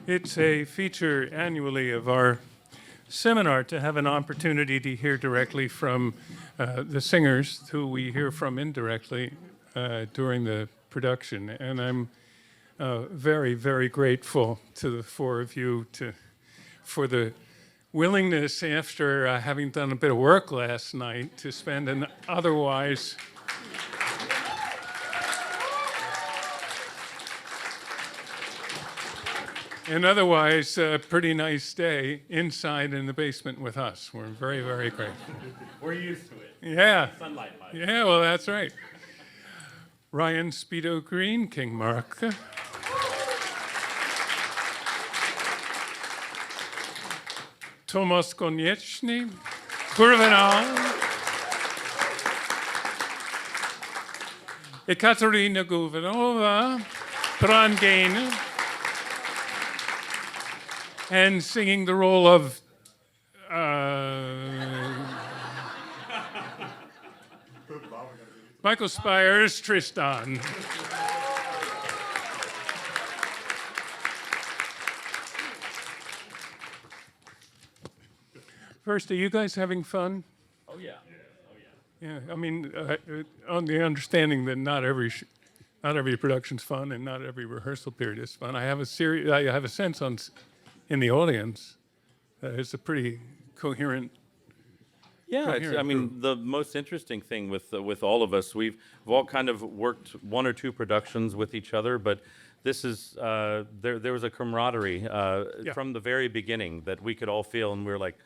It's a feature annually of our seminar to have an opportunity to hear directly from the singers who we hear from indirectly during the production. And I'm very, very grateful to the four of you for the willingness, after having done a bit of work last night, to spend an otherwise pretty nice day inside in the basement with us. We're very, very grateful. We're used to it. Yeah. Sunlight life. Yeah, well, that's right. Ryan Speedo Green, King Marke. Tomasz Konieczny, Kurwenal. Ekaterina Gubanova, Brangäne. And singing the role of Michael Spyres, Tristan. First, are you guys having fun? Oh yeah. Yeah, I mean, on the understanding that not every production's fun and not every rehearsal period is fun. I have a sense in the audience it's a pretty coherent. Yeah, I mean, the most interesting thing with all of us, we've all kind of worked one or two productions with each other, but this is there was a camaraderie from the very beginning that we could all feel, and we were like,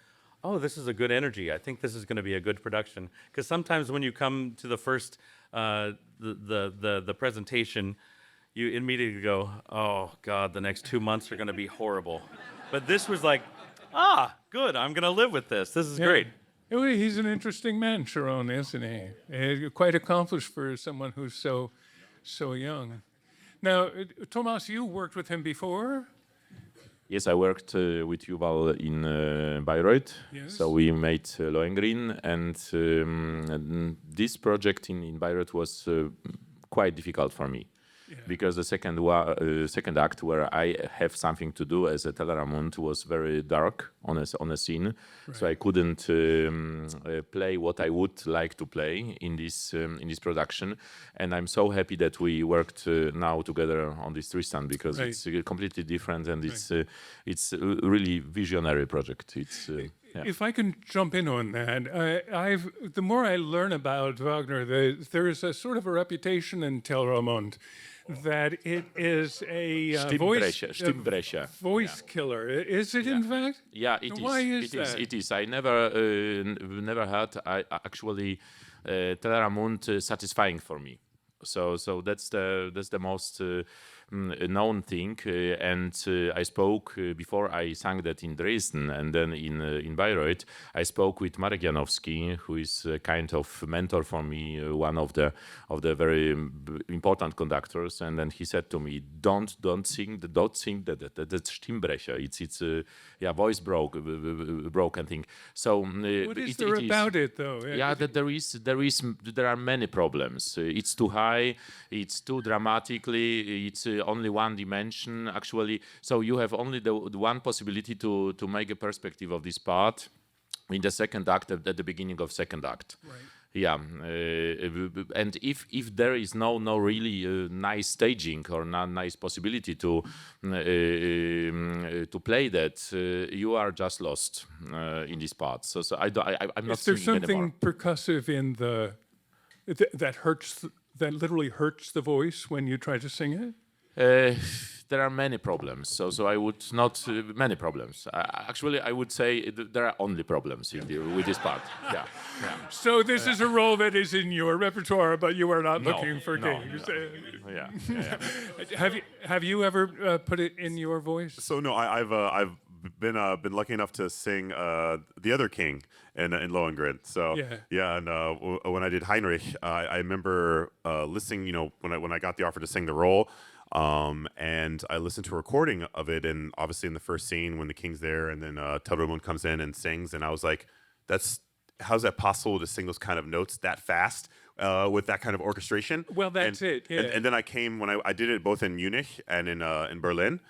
oh, this is a good energy. I think this is going to be a good production. Because sometimes when you come to the first the presentation, you immediately go, oh God, the next 2 months are going to be horrible. But this was like, good. I'm going to live with this. This is great. He's an interesting man, Sharon, isn't he? Quite accomplished for someone who's so young. Now, Tomasz, you worked with him before? Yes, I worked with Yuval in Bayreuth. Yes. So we made Lohengrin, and this project in Bayreuth was quite difficult for me. Yeah. Because the second act, where I have something to do as a Telramond, was very dark on a scene, right. So I couldn't play what I would like to play in this production. And I'm so happy that we worked now together on this Tristan, because right. It's completely different, and right. It's a really visionary project. It's yeah. If I can jump in on that, the more I learn about Wagner, there is a sort of a reputation in Telramond that it is a voice killer. Is it in fact? Yeah, it is. Why is that? It is. I never heard. Actually Telramond satisfying for me. So that's the most known thing. And I spoke before I sang that in Dresden, and then in Bayreuth. I spoke with Marek Janowski, who is a kind of mentor for me, one of the very important conductors. And then he said to me, "Don't sing that's Stimmbrecher. It's voice broken thing." So what is there about it though? Yeah, that there are many problems. It's too high. It's too dramatically. It's only one dimension actually. So you have only the one possibility to make a perspective of this part in the second act, at the beginning of second act. Right. Yeah, and if there is no really nice staging or nice possibility to play that, you are just lost in this part. So I'm not. Is there something anymore. Percussive in that literally hurts the voice when you try to sing it? There are many problems. So I would not many problems. Actually, I would say there are only problems with this part. Yeah. So this is a role that is in your repertoire, but you are not looking for gigs. No. Yeah. Have you ever put it in your voice? So no, I've been lucky enough to sing the other king in Lohengrin. So and when I did Heinrich, I remember listening. When I got the offer to sing the role. And I listened to a recording of it, and obviously in the first scene when the king's there, and then Telramond comes in and sings, and I was like, how's that possible to sing those kind of notes that fast with that kind of orchestration? Well, that's it. Yeah. And then I came when I did it both in Munich and in Berlin.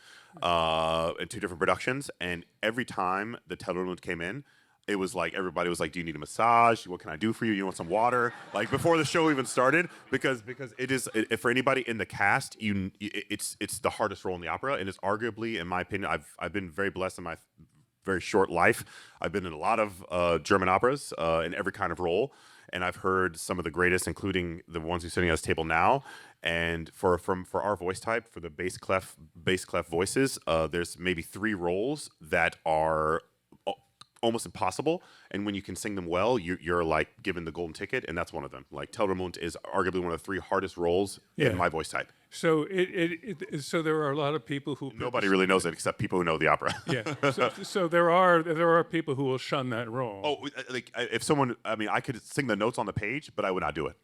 in 2 different productions, and every time the Telramond came in, it was like everybody was like, "Do you need a massage? What can I do for you? You want some water?" Like before the show even started, because it is for anybody in the cast, it's the hardest role in the opera, and it's arguably, in my opinion, I've been very blessed in my very short life. I've been in a lot of German operas in every kind of role, and I've heard some of the greatest, including the ones who're sitting at this table now. And for our voice type, for the bass clef voices, there's maybe 3 roles that are almost impossible, and when you can sing them well, you're like given the golden ticket, and that's one of them. Like Telramond is arguably one of the 3 hardest roles in my voice type. So so there are a lot of people who nobody really knows it except people who know the opera. So there are people who will shun that role. Oh, like if someone, I mean, I could sing the notes on the page, but I would not do it.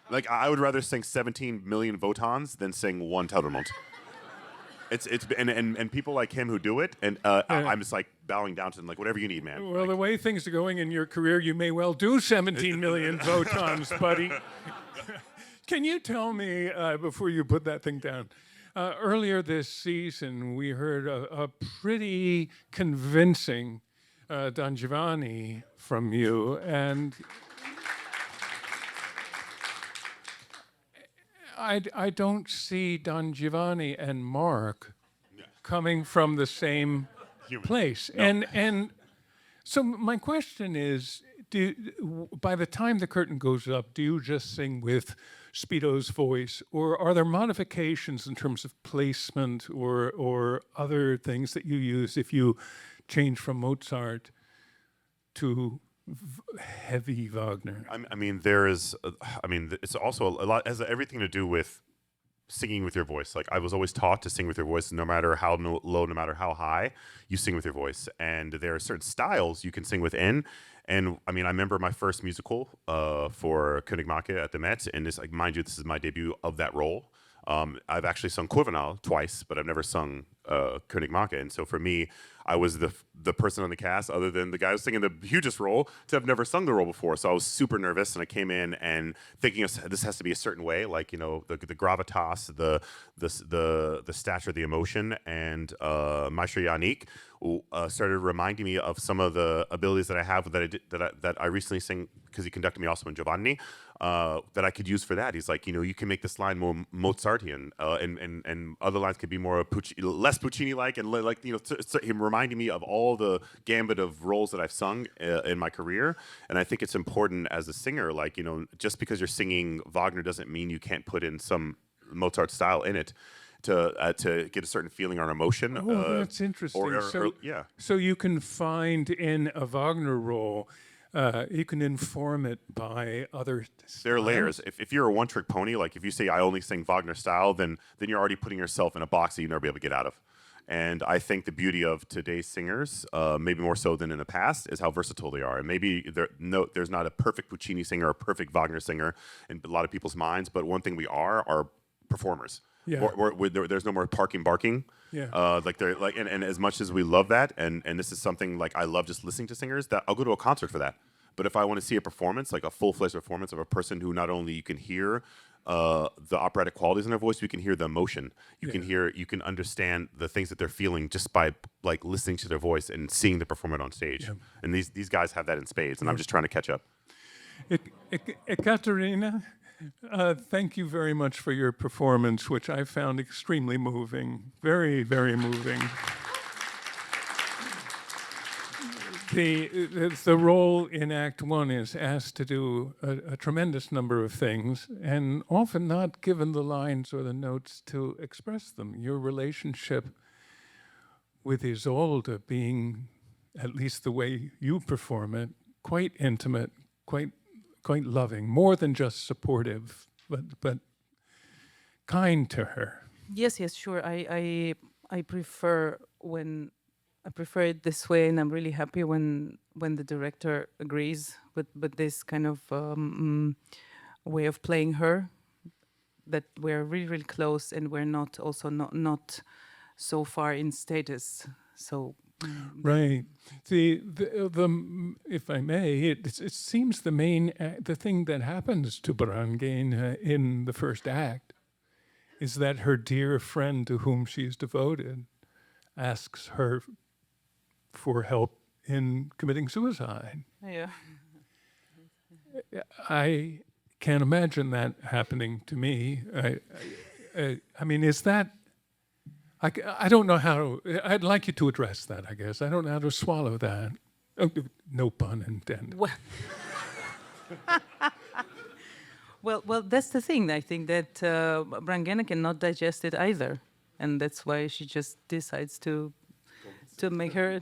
Like I would rather sing 17 million Wotans than sing 1 Telramond. And people like him who do it, and I'm just like bowing down to them, like, whatever you need, man. Well, like, the way things are going in your career, you may well do 17 million Wotans, buddy. Can you tell me, before you put that thing down, earlier this season we heard a pretty convincing Don Giovanni from you, and I don't see Don Giovanni and Mark coming from the same place. No. And so my question is, by the time the curtain goes up, do you just sing with Speedo's voice, or are there modifications in terms of placement or other things that you use if you change from Mozart to heavy Wagner? I mean, there is. I mean, it's also a lot has everything to do with singing with your voice. Like I was always taught to sing with your voice, no matter how low, no matter how high, you sing with your voice. And there are certain styles you can sing within. And I mean, I remember my first musical for Marke at the Met, and this, like, mind you, this is my debut of that role. I've actually sung Kurwenal twice, but I've never sung Marke. And so for me, I was the person on the cast, other than the guy who's singing the hugest role, to have never sung the role before. So I was super nervous, and I came in and thinking this has to be a certain way, like, you know, the gravitas, the stature, the emotion. And Maestro Yannick started reminding me of some of the abilities that I have that I recently sang, because he conducted me also in Giovanni, that I could use for that. He's like, you know, you can make this line more Mozartian, and other lines could be more less Puccini-like, and like, you know, him reminding me of all the gambit of roles that I've sung in my career. And I think it's important as a singer, like, you know, just because you're singing Wagner doesn't mean you can't put in some Mozart style in it to get a certain feeling or emotion. Oh, that's interesting. So you can find in a Wagner role, you can inform it by other styles. There are layers. If you're a one-trick pony, like if you say I only sing Wagner style, then you're already putting yourself in a box that you'll never be able to get out of. And I think the beauty of today's singers, maybe more so than in the past, is how versatile they are. And maybe there's not a perfect Puccini singer or a perfect Wagner singer in a lot of people's minds, but one thing we are performers. Yeah. There's no more barking. Yeah. And as much as we love that, and this is something like I love just listening to singers, that I'll go to a concert for that. But if I want to see a performance, like a full-fledged performance of a person who not only you can hear the operatic qualities in their voice, you can hear the emotion. You can understand the things that they're feeling just by like listening to their voice and seeing the performance on stage. Yeah. And these guys have that in spades, and I'm just trying to catch up. Ekaterina, thank you very much for your performance, which I found extremely moving, very, very moving. The role in Act One is asked to do a tremendous number of things, and often not given the lines or the notes to express them. Your relationship with Isolde being, at least the way you perform it, quite intimate, quite loving, more than just supportive, but kind to her. Yes, sure. I prefer it this way, and I'm really happy when the director agrees with this kind of way of playing her. That we're really, really close, and we're not so far in status. So. Right. The if I may, it seems the thing that happens to Brangäne in the first act is that her dear friend to whom she is devoted asks her for help in committing suicide. Yeah. I can't imagine that happening to me. I mean, is that? I don't know how to. I'd like you to address that. I guess I don't know how to swallow that. Oh, no pun intended. Well, well, that's the thing. I think that Brangäne cannot digest it either, and that's why she just decides to make her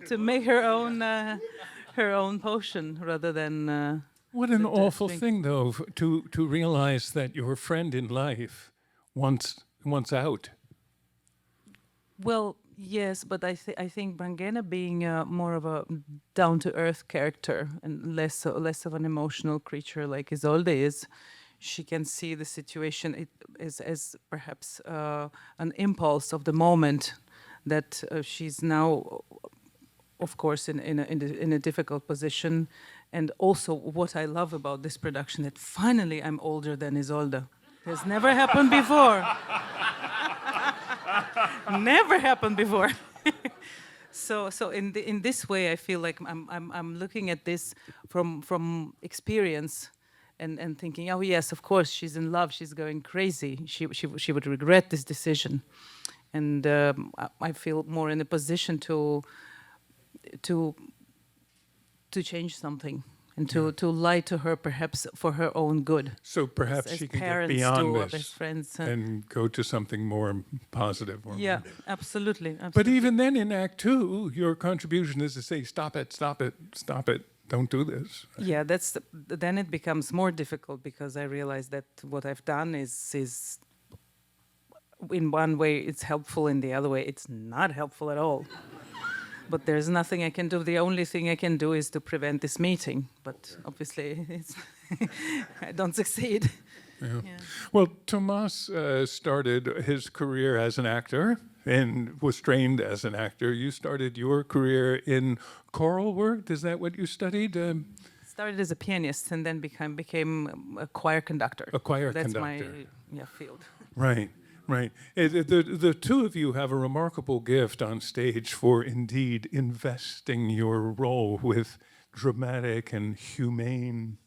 own potion rather than. What an awful thing, though, to realize that your friend in life wants out. Well, yes, but I think Brangäne being more of a down-to-earth character and less of an emotional creature like Isolde is, she can see the situation as perhaps an impulse of the moment that she's now, of course, in a difficult position. And also, what I love about this production, that finally I'm older than Isolde. Has never happened before. Never happened before. So in this way, I feel like I'm looking at this from experience, and thinking, oh yes, of course, she's in love, she's going crazy. She would regret this decision, and I feel more in a position to change something and to lie to her, perhaps for her own good. So perhaps as she can get parents beyond do, this as friends, and go to something more positive. Or yeah, absolutely. But even then, in Act 2, your contribution is to say, stop it, stop it, stop it, don't do this. Yeah, then it becomes more difficult, because I realize that what I've done is in one way it's helpful, in the other way it's not helpful at all. But there's nothing I can do. The only thing I can do is to prevent this meeting. But obviously, I don't succeed. Yeah. Well, Tomasz started his career as an actor and was trained as an actor. You started your career in choral work. Is that what you studied? Started as a pianist and then became a choir conductor. A choir That's conductor. my field. Right. Right. The two of you have a remarkable gift on stage for indeed investing your role with dramatic and humane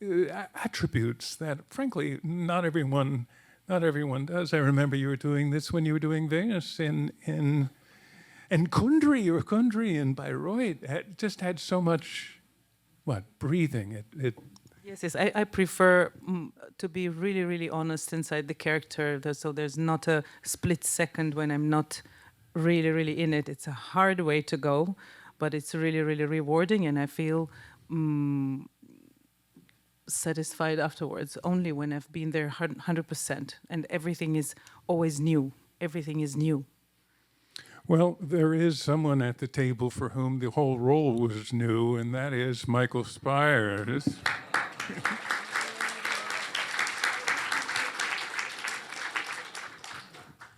attributes that, frankly, not everyone does. I remember you were doing this when you were doing Venus and Kundry in Bayreuth. It just had so much, breathing. Yes, I prefer to be really, really honest inside the character, so there's not a split second when I'm not really, really in it. It's a hard way to go, but it's really, really rewarding, and I feel satisfied afterwards, only when I've been there 100%, and everything is always new. Everything is new. Well, there is someone at the table for whom the whole role was new, and that is Michael Spyres.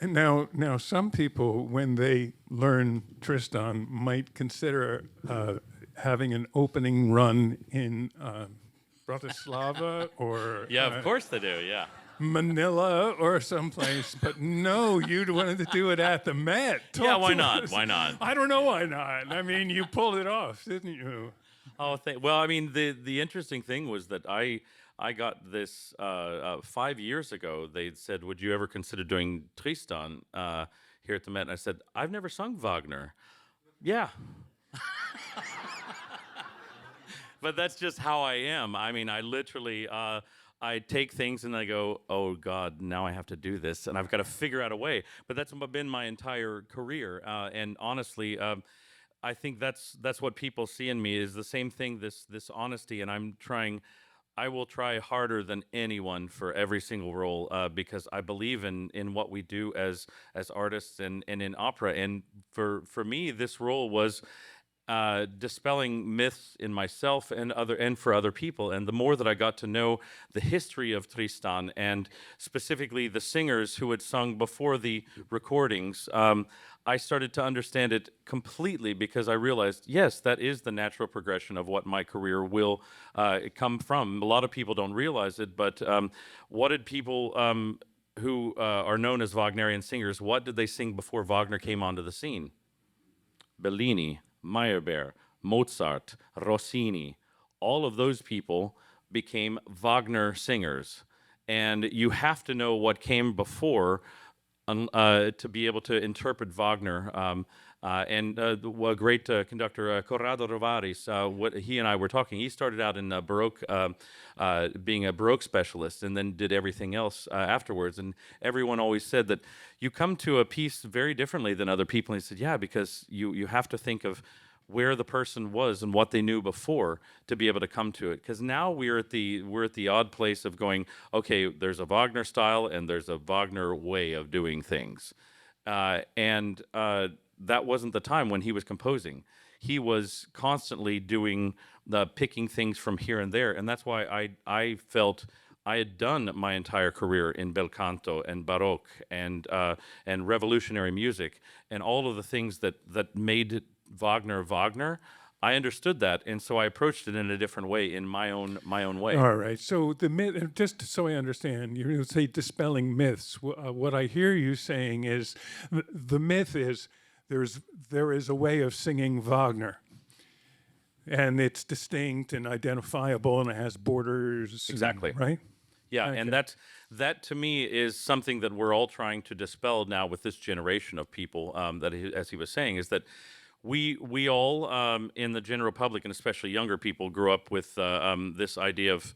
And now, some people, when they learn Tristan, might consider having an opening run in Bratislava or Yeah, of course they do. Yeah. Manila or someplace, but no, you wanted to do it at the Met. Yeah, why not? Why not? I don't know why not. I mean, you pulled it off, didn't you? Oh, well, I mean, the interesting thing was that I got this 5 years ago. They said, "Would you ever consider doing Tristan here at the Met?" And I said, "I've never sung Wagner." Yeah. But that's just how I am. I mean, I literally I take things and I go, "Oh God, now I have to do this, and I've got to figure out a way." But that's been my entire career, and honestly. I think that's what people see in me, is the same thing, this honesty, and I will try harder than anyone for every single role, because I believe in what we do as artists and in opera. And for me, this role was dispelling myths in myself and for other people. And the more that I got to know the history of Tristan, and specifically the singers who had sung before the recordings, I started to understand it completely, because I realized, yes, that is the natural progression of what my career will come from. A lot of people don't realize it, but what did people who are known as Wagnerian singers, what did they sing before Wagner came onto the scene? Bellini, Meyerbeer, Mozart, Rossini, all of those people became Wagner singers. And you have to know what came before to be able to interpret Wagner. The great conductor Corrado Rovaris, what he and I were talking, he started out in Baroque, being a Baroque specialist, and then did everything else afterwards. And everyone always said that you come to a piece very differently than other people. And he said, yeah, because you have to think of where the person was and what they knew before to be able to come to it. Because now we're at the odd place of going, okay, there's a Wagner style and there's a Wagner way of doing things, and that wasn't the time when he was composing. He was constantly picking things from here and there, and that's why I felt I had done my entire career in bel canto and baroque and revolutionary music and all of the things that made Wagner. I understood that, and so I approached it in a different way, in my own way. All right. So the myth, just so I understand, you say dispelling myths. What I hear you saying is the myth is there is a way of singing Wagner, and it's distinct and identifiable, and it has borders. Exactly. Right. Yeah, Okay. and that to me is something that we're all trying to dispel now with this generation of people. As he was saying, is that we all in the general public, and especially younger people, grew up with this idea of,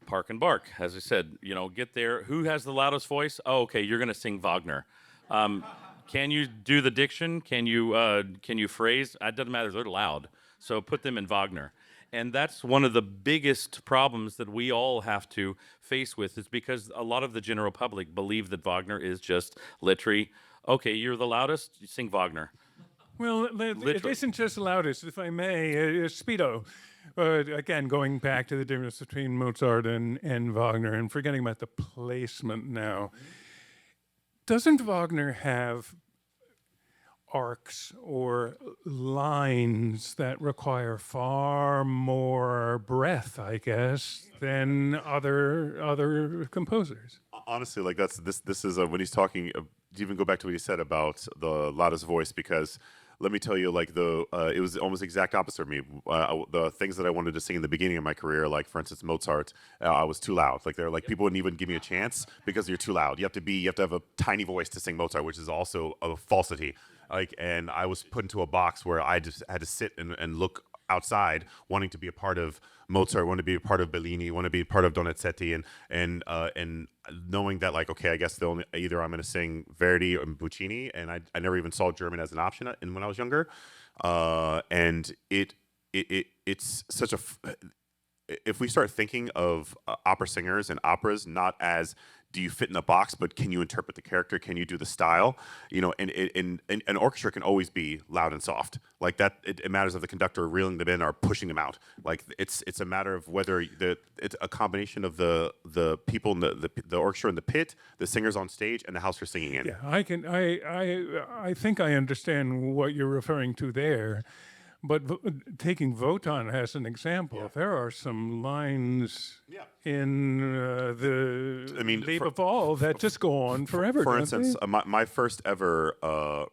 park and bark. As I said, get there. Who has the loudest voice? Oh, okay, you're going to sing Wagner. Can you do the diction? Can you phrase? It doesn't matter. They're loud. So put them in Wagner. And that's one of the biggest problems that we all have to face with, is because a lot of the general public believe that Wagner is just literally, okay, you're the loudest, you sing Wagner. Well, it isn't just the loudest, if I may. Speedo, again, going back to the difference between Mozart and Wagner, and forgetting about the placement now. Doesn't Wagner have arcs or lines that require far more breath, I guess, than other composers? Honestly, like this is when he's talking. To even go back to what he said about the loudest voice, because let me tell you, like it was almost the exact opposite of me. The things that I wanted to sing in the beginning of my career, like for instance Mozart, I was too loud. Like people wouldn't even give me a chance because you're too loud. You have to have a tiny voice to sing Mozart, which is also a falsity. And I was put into a box where I just had to sit and look outside, wanting to be a part of Mozart, wanting to be a part of Bellini, want to be a part of Donizetti, and knowing that, like, okay, I guess either I'm going to sing Verdi or Puccini, and I never even saw German as an option when I was younger, and it's such a if we start thinking of opera singers and operas not as do you fit in a box, but can you interpret the character? Can you do the style? And an orchestra can always be loud and soft. Like that, it matters if the conductor reeling them in or pushing them out. Like it's a matter of whether it's a combination of the people in the orchestra in the pit, the singers on stage, and the house you're singing in. Yeah, I think I understand what you're referring to there. But taking Wotan as an example, there are some lines in the Leave of All that just go on forever. For instance, my first ever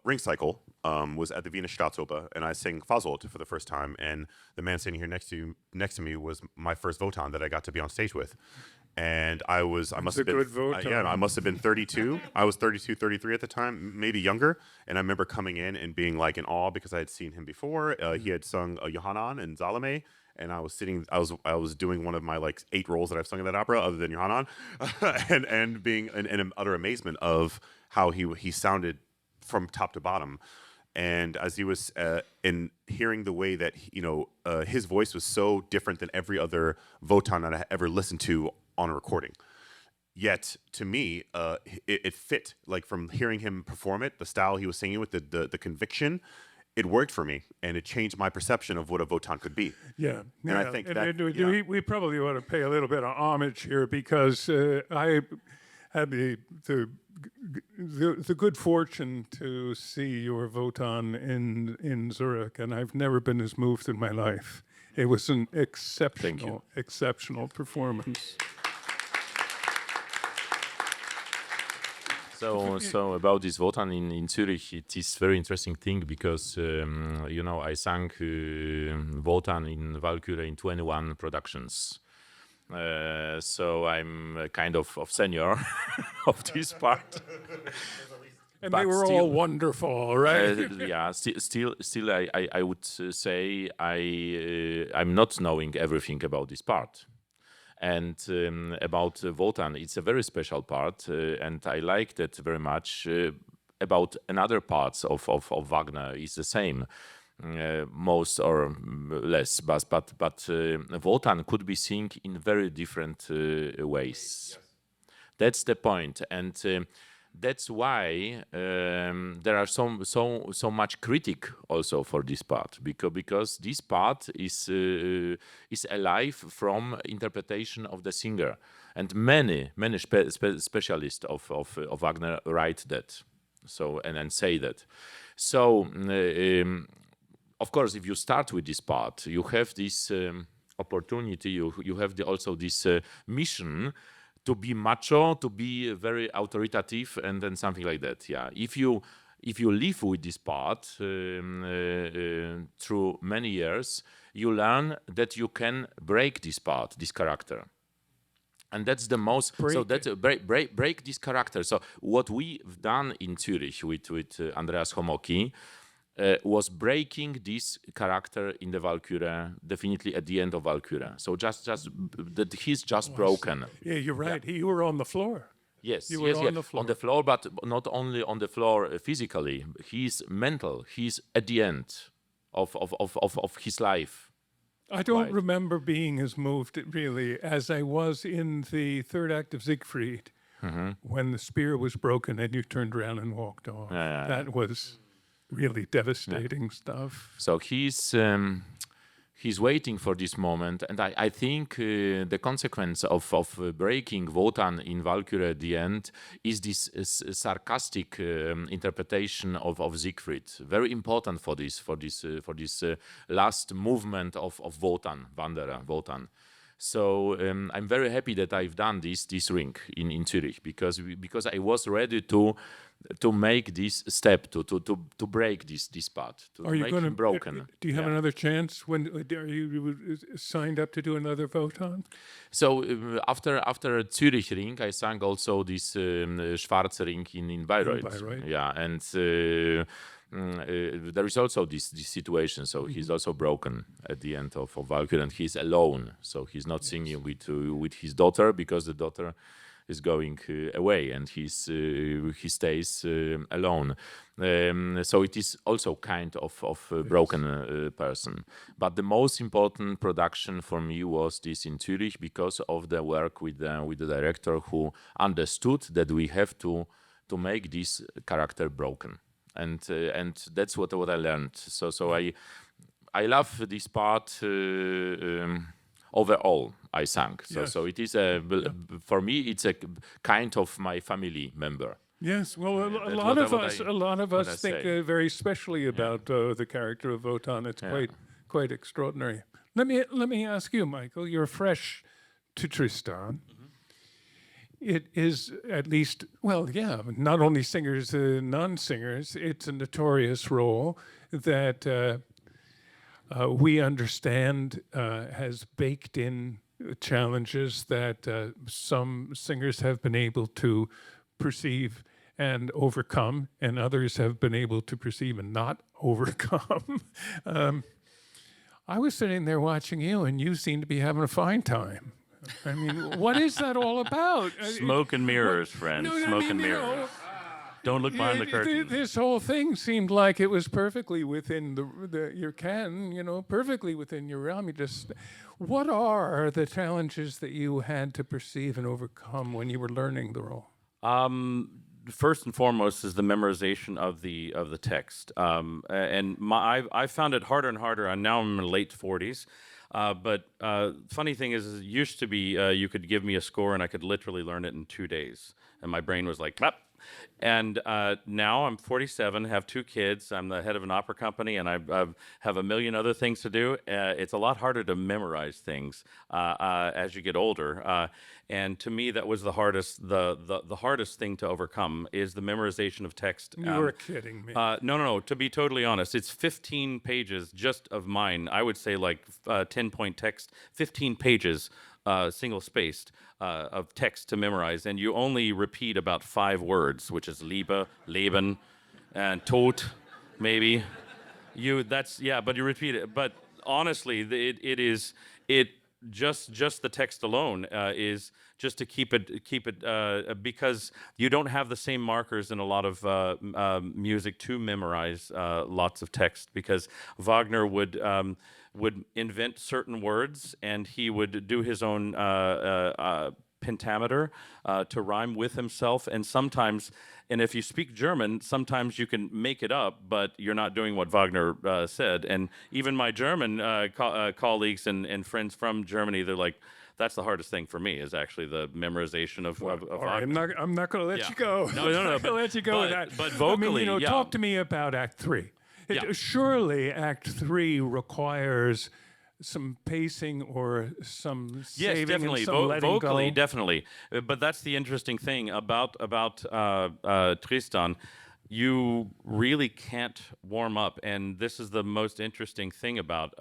ring cycle was at the Wiener Staatsoper, and I sang Fasolt for the first time. And the man sitting here next to me was my first Wotan that I got to be on stage with. And I must have been 32. I was 32, 33 at the time, maybe younger. And I remember coming in and being like in awe because I had seen him before. He had sung Johannan and Salome, and I was doing one of my like 8 roles that I've sung in that opera, other than Johannan, and being in utter amazement of how he sounded from top to bottom. And as he was in hearing the way that his voice was so different than every other Wotan that I ever listened to on a recording. Yet to me, it fit. Like from hearing him perform it, the style he was singing with, the conviction, it worked for me, and it changed my perception of what a Wotan could be. Yeah, and I think we probably ought to pay a little bit of homage here because I had the good fortune to see your Wotan in Zurich, and I've never been as moved in my life. It was an exceptional performance. So about this Wotan in Zurich, it is very interesting thing because I sang Wotan in Valkyrie in 21 productions. So I'm a kind of senior of this part. And But they were all wonderful, right? Yeah, still, I would say I'm not knowing everything about this part. And about Wotan, it's a very special part, and I like that very much. About another parts of Wagner is the same, most or less, but Wotan could be seen in very different ways. That's the point, and that's why there are so much critic also for this part because this part is alive from interpretation of the singer, and many specialists of Wagner write that, so and say that. So of course, if you start with this part, you have this opportunity. You have also this mission to be macho, to be very authoritative, and then something like that. Yeah, if you live with this part through many years, you learn that you can break this part, this character, and that's the most. Break this character. So what we've done in Zurich with Andreas Homoki. Was breaking this character in the Valkyrie definitely at the end of Valkyrie. So just that he's just broken. Yeah, you're right. You were on the floor. Yes, you were on the floor. On the floor, but not only on the floor physically. He's mental. He's at the end of his life. I don't remember being as moved really as I was in the third act of Siegfried when the spear was broken and you turned around and walked off. That was really devastating stuff. So he's waiting for this moment, and I think the consequence of breaking Wotan in Valkyrie at the end is this sarcastic interpretation of Siegfried. Very important for this last movement of Wotan, Wanderer Wotan. So I'm very happy that I've done this ring in Zurich because I was ready to make this step to break this part, to make him broken. Do you have another chance? When are you signed up to do another Wotan? So after Zurich ring, I sang also this Schwarze ring in Bayreuth. Yeah, and there is also this situation. So he's also broken at the end of Valkyrie, and he's alone. So he's not singing with his daughter because the daughter is going away, and he stays alone. So it is also kind of a broken person. But the most important production for me was this in Zurich because of the work with the director who understood that we have to make this character broken, and that's what I learned. So I love this part. Overall, I sang. So it is for me, it's a kind of my family member. Yes, well, a lot of us think very specially about the character of Wotan. It's quite extraordinary. Let me ask you, Michael. You're fresh to Tristan. It is at least, not only singers, non-singers. It's a notorious role that. We understand has baked in challenges that some singers have been able to perceive and overcome, and others have been able to perceive and not overcome. I was sitting there watching you, and you seem to be having a fine time. I mean, what is that all about? Smoke and mirrors, friends. Smoke and mirrors. Don't look behind the curtain. This whole thing seemed like it was perfectly within your perfectly within your realm. What are the challenges that you had to perceive and overcome when you were learning the role? First and foremost is the memorization of the text, and I found it harder and harder. And now I'm in my late 40s. But funny thing is, it used to be you could give me a score and I could literally learn it in 2 days, and my brain was like, And now I'm 47, have 2 kids. I'm the head of an opera company, and I have a million other things to do. It's a lot harder to memorize things as you get older. And to me, that was the hardest. The hardest thing to overcome is the memorization of text. You were kidding me. No. To be totally honest, it's 15 pages just of mine. I would say like 10-point text, 15 pages, single-spaced, of text to memorize, and you only repeat about 5 words, which is Liebe, Leben, and Tod, maybe. But you repeat it. But honestly, just the text alone is just to keep it because you don't have the same markers in a lot of music to memorize lots of text, because Wagner would invent certain words, and he would do his own pentameter to rhyme with himself, and sometimes, and if you speak German, sometimes you can make it up, but you're not doing what Wagner said. And even my German colleagues and friends from Germany, they're like, that's the hardest thing for me, is actually the memorization of Wagner. I'm not going to let you go. No. I'm not going to let you go with that. But vocally, talk to me about Act 3. Surely Act 3 requires some pacing or some saving. Yes, definitely. And some letting Vocally, go. definitely. But that's the interesting thing about Tristan. You really can't warm up, and this is the most interesting thing about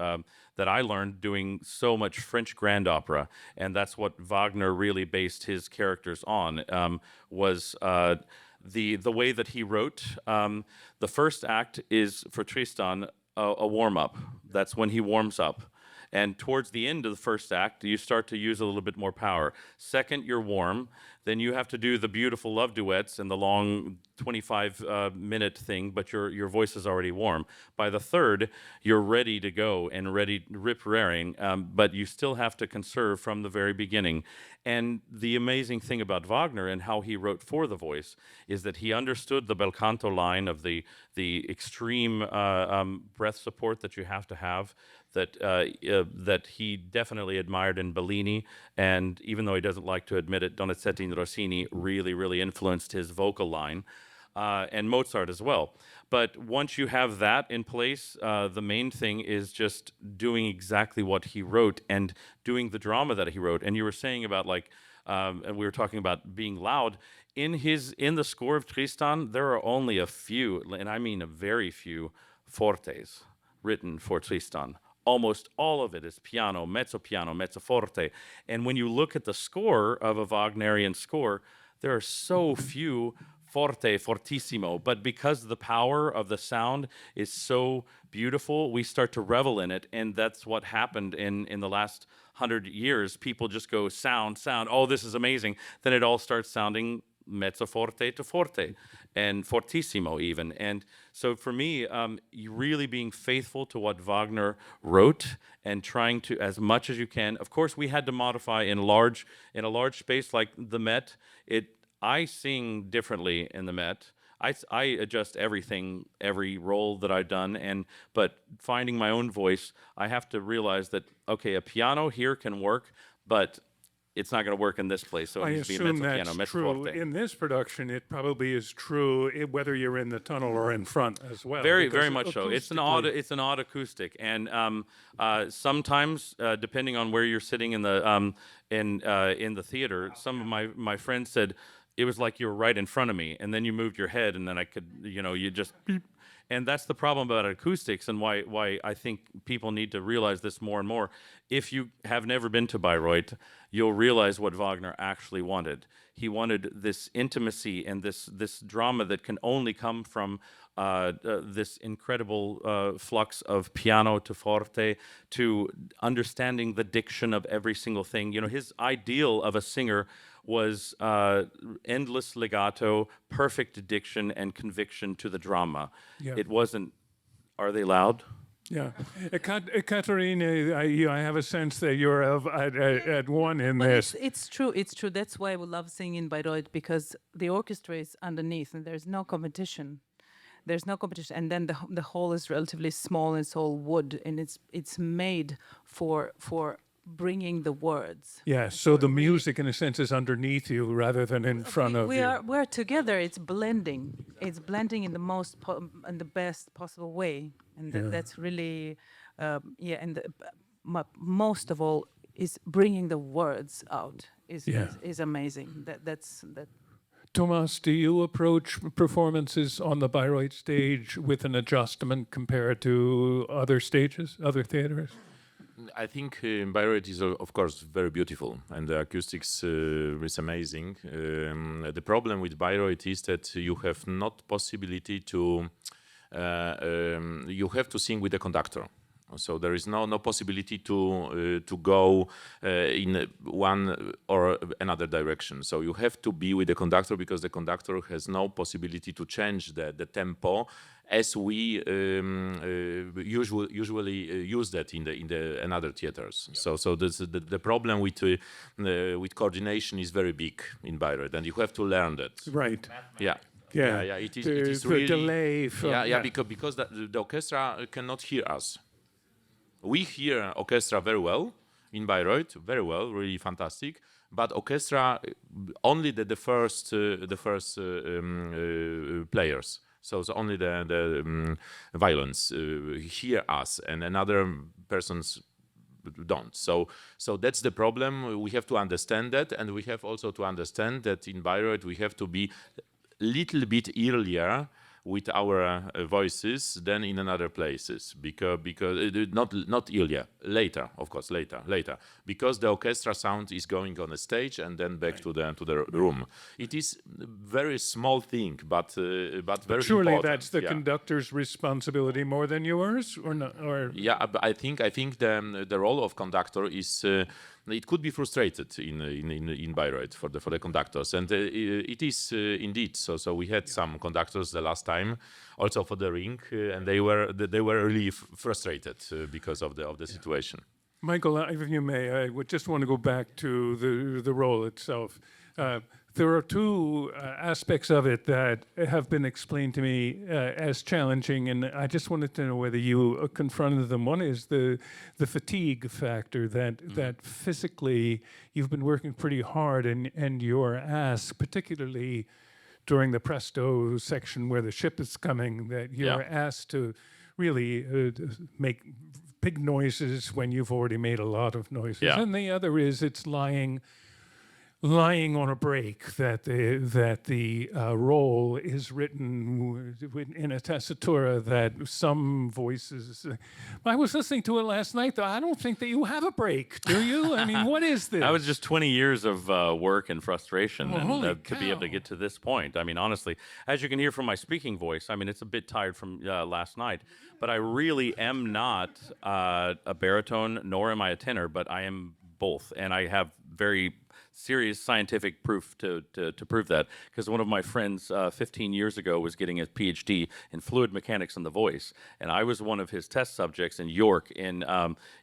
that I learned doing so much French grand opera, and that's what Wagner really based his characters on. Was the way that he wrote. The first act is for Tristan a warm up. That's when he warms up. And towards the end of the first act, you start to use a little bit more power. Second, you're warm. Then you have to do the beautiful love duets and the long 25-minute thing, but your voice is already warm. By the third, you're ready to go and ready rip-raring, but you still have to conserve from the very beginning. And the amazing thing about Wagner and how he wrote for the voice is that he understood the bel canto line of the extreme breath support that you have to have, that he definitely admired in Bellini, and even though he doesn't like to admit it, Donizetti and Rossini really influenced his vocal line, and Mozart as well. But once you have that in place, the main thing is just doing exactly what he wrote and doing the drama that he wrote. And you were saying about and we were talking about being loud. In the score of Tristan, there are only a few, and I mean a very few, fortes written for Tristan. Almost all of it is piano, mezzo forte. And when you look at the score of a Wagnerian score, there are so few forte, fortissimo. But because the power of the sound is so beautiful, we start to revel in it. And that's what happened in the last 100 years. People just go sound. Oh, this is amazing. Then it all starts sounding mezzo forte to forte, and fortissimo even. And so for me, really being faithful to what Wagner wrote and trying to, as much as you can. Of course, we had to modify in a large space like the Met. I sing differently in the Met. I adjust everything, every role that I've done, but finding my own voice, I have to realize that, okay, a piano here can work, but it's not going to work in this place, so it needs to be mezzo piano, mezzo true. forte. In this production, it probably is true whether you're in the tunnel or in front as well. Very much so. It's an odd acoustic, and sometimes, depending on where you're sitting in the theater, some of my friends said it was like you were right in front of me, and then you moved your head, and then I could, you just beep. And that's the problem about acoustics, and why I think people need to realize this more and more. If you have never been to Bayreuth, you'll realize what Wagner actually wanted. He wanted this intimacy and this drama that can only come from this incredible flux of piano to forte to understanding the diction of every single thing. His ideal of a singer was endless legato, perfect diction, and conviction to the drama. Yeah. It wasn't, are they loud? Yeah. Ekaterina, I have a sense that you're at one in this. It's true. That's why I would love singing in Bayreuth, because the orchestra is underneath and there's no competition. And then the hall is relatively small and it's all wood, and it's made for bringing the words. Yeah, so the music, in a sense, is underneath you rather than in front of you. We're together. It's blending. It's blending in the in the best possible way, and that's really, And most of all is bringing the words out is amazing. That's. Tomasz, do you approach performances on the Bayreuth stage with an adjustment compared to other stages, other theaters? I think Bayreuth is, of course, very beautiful, and the acoustics is amazing. The problem with Bayreuth is that you have not possibility to, you have to sing with the conductor. So there is no possibility to go in one or another direction. So you have to be with the conductor because the conductor has no possibility to change the tempo as we usually use that in the another theaters. Yeah. So the problem with coordination is very big in Bayreuth, and you have to learn that. Right. Yeah. Yeah. It is really delay. Because the orchestra cannot hear us. We hear orchestra very well in Bayreuth, very well, really fantastic. But orchestra only the first players. So only the violins hear us, and another persons don't. So that's the problem. We have to understand that, and we have also to understand that in Bayreuth we have to be a little bit earlier with our voices than in another places because not earlier, later, of course, later, because the orchestra sound is going on a stage and then back to the room. It is a very small thing, but very surely important. That's the conductor's responsibility more than yours, or not? Or yeah, I think the role of conductor is. It could be frustrated in Bayreuth for the conductors, and it is indeed so. So we had some conductors the last time, also for the ring, and they were really frustrated because of the situation. Michael, if you may, I would just want to go back to the role itself. There are two aspects of it that have been explained to me as challenging, and I just wanted to know whether you confronted them. One is the fatigue factor, that physically you've been working pretty hard, and you're asked, particularly during the presto section where the ship is coming, that you're asked to really make big noises when you've already made a lot of noises. Yeah. And the other is it's lying on a break, that the role is written in a tessitura, that some voices. I was listening to it last night, though. I don't think that you have a break, do you? I mean, what is this? That was just 20 years of work and frustration to be able to cow. get to this point. I mean, honestly, as you can hear from my speaking voice, I mean, it's a bit tired from last night, but I really am not a baritone, nor am I a tenor, but I am both, and I have very serious scientific proof to prove that, because one of my friends 15 years ago was getting a PhD in fluid mechanics in the voice, and I was one of his test subjects in York, in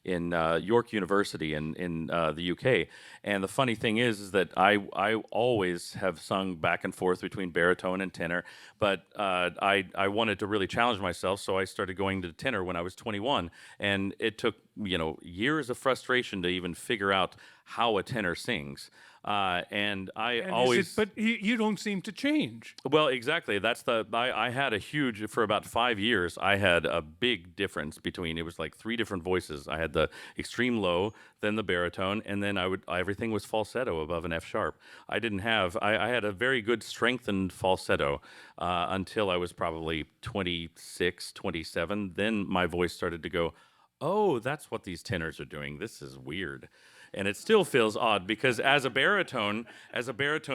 York University in the UK. And the funny thing is that I always have sung back and forth between baritone and tenor, but I wanted to really challenge myself, so I started going to tenor when I was 21, and it took years of frustration to even figure out how a tenor sings. And always... But you don't seem to change. Well, exactly. That's I had a huge, for about 5 years, I had a big difference between, it was like 3 different voices. I had the extreme low, then the baritone, and then everything was falsetto above an F sharp. I had a very good strengthened falsetto until I was probably 26, 27. Then my voice started to go, oh, that's what these tenors are doing. This is weird. And it still feels odd because as a baritone,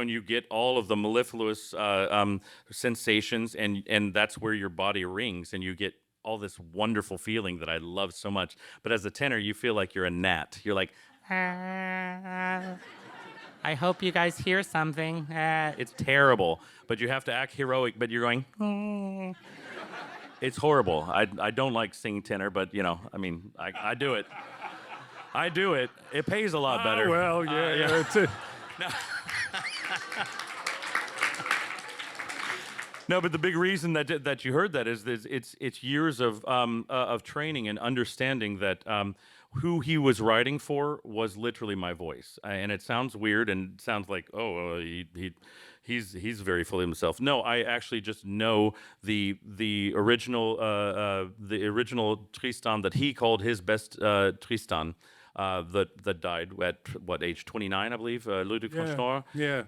you get all of the mellifluous sensations, and that's where your body rings, and you get all this wonderful feeling that I love so much. But as a tenor, you feel like you're a gnat. You're like, I hope you guys hear something. It's terrible, but you have to act heroic, but you're going, It's horrible. I don't like singing tenor, but I do it. I do it. It pays a lot better. Well, yeah. It's a... No, but the big reason that you heard that is it's years of training and understanding that who he was writing for was literally my voice. And it sounds weird and sounds like, oh, he's very full of himself. No, I actually just know the original Tristan that he called his best Tristan. That died at what age? 29, I believe. Ludwig von Schnorr. Yeah.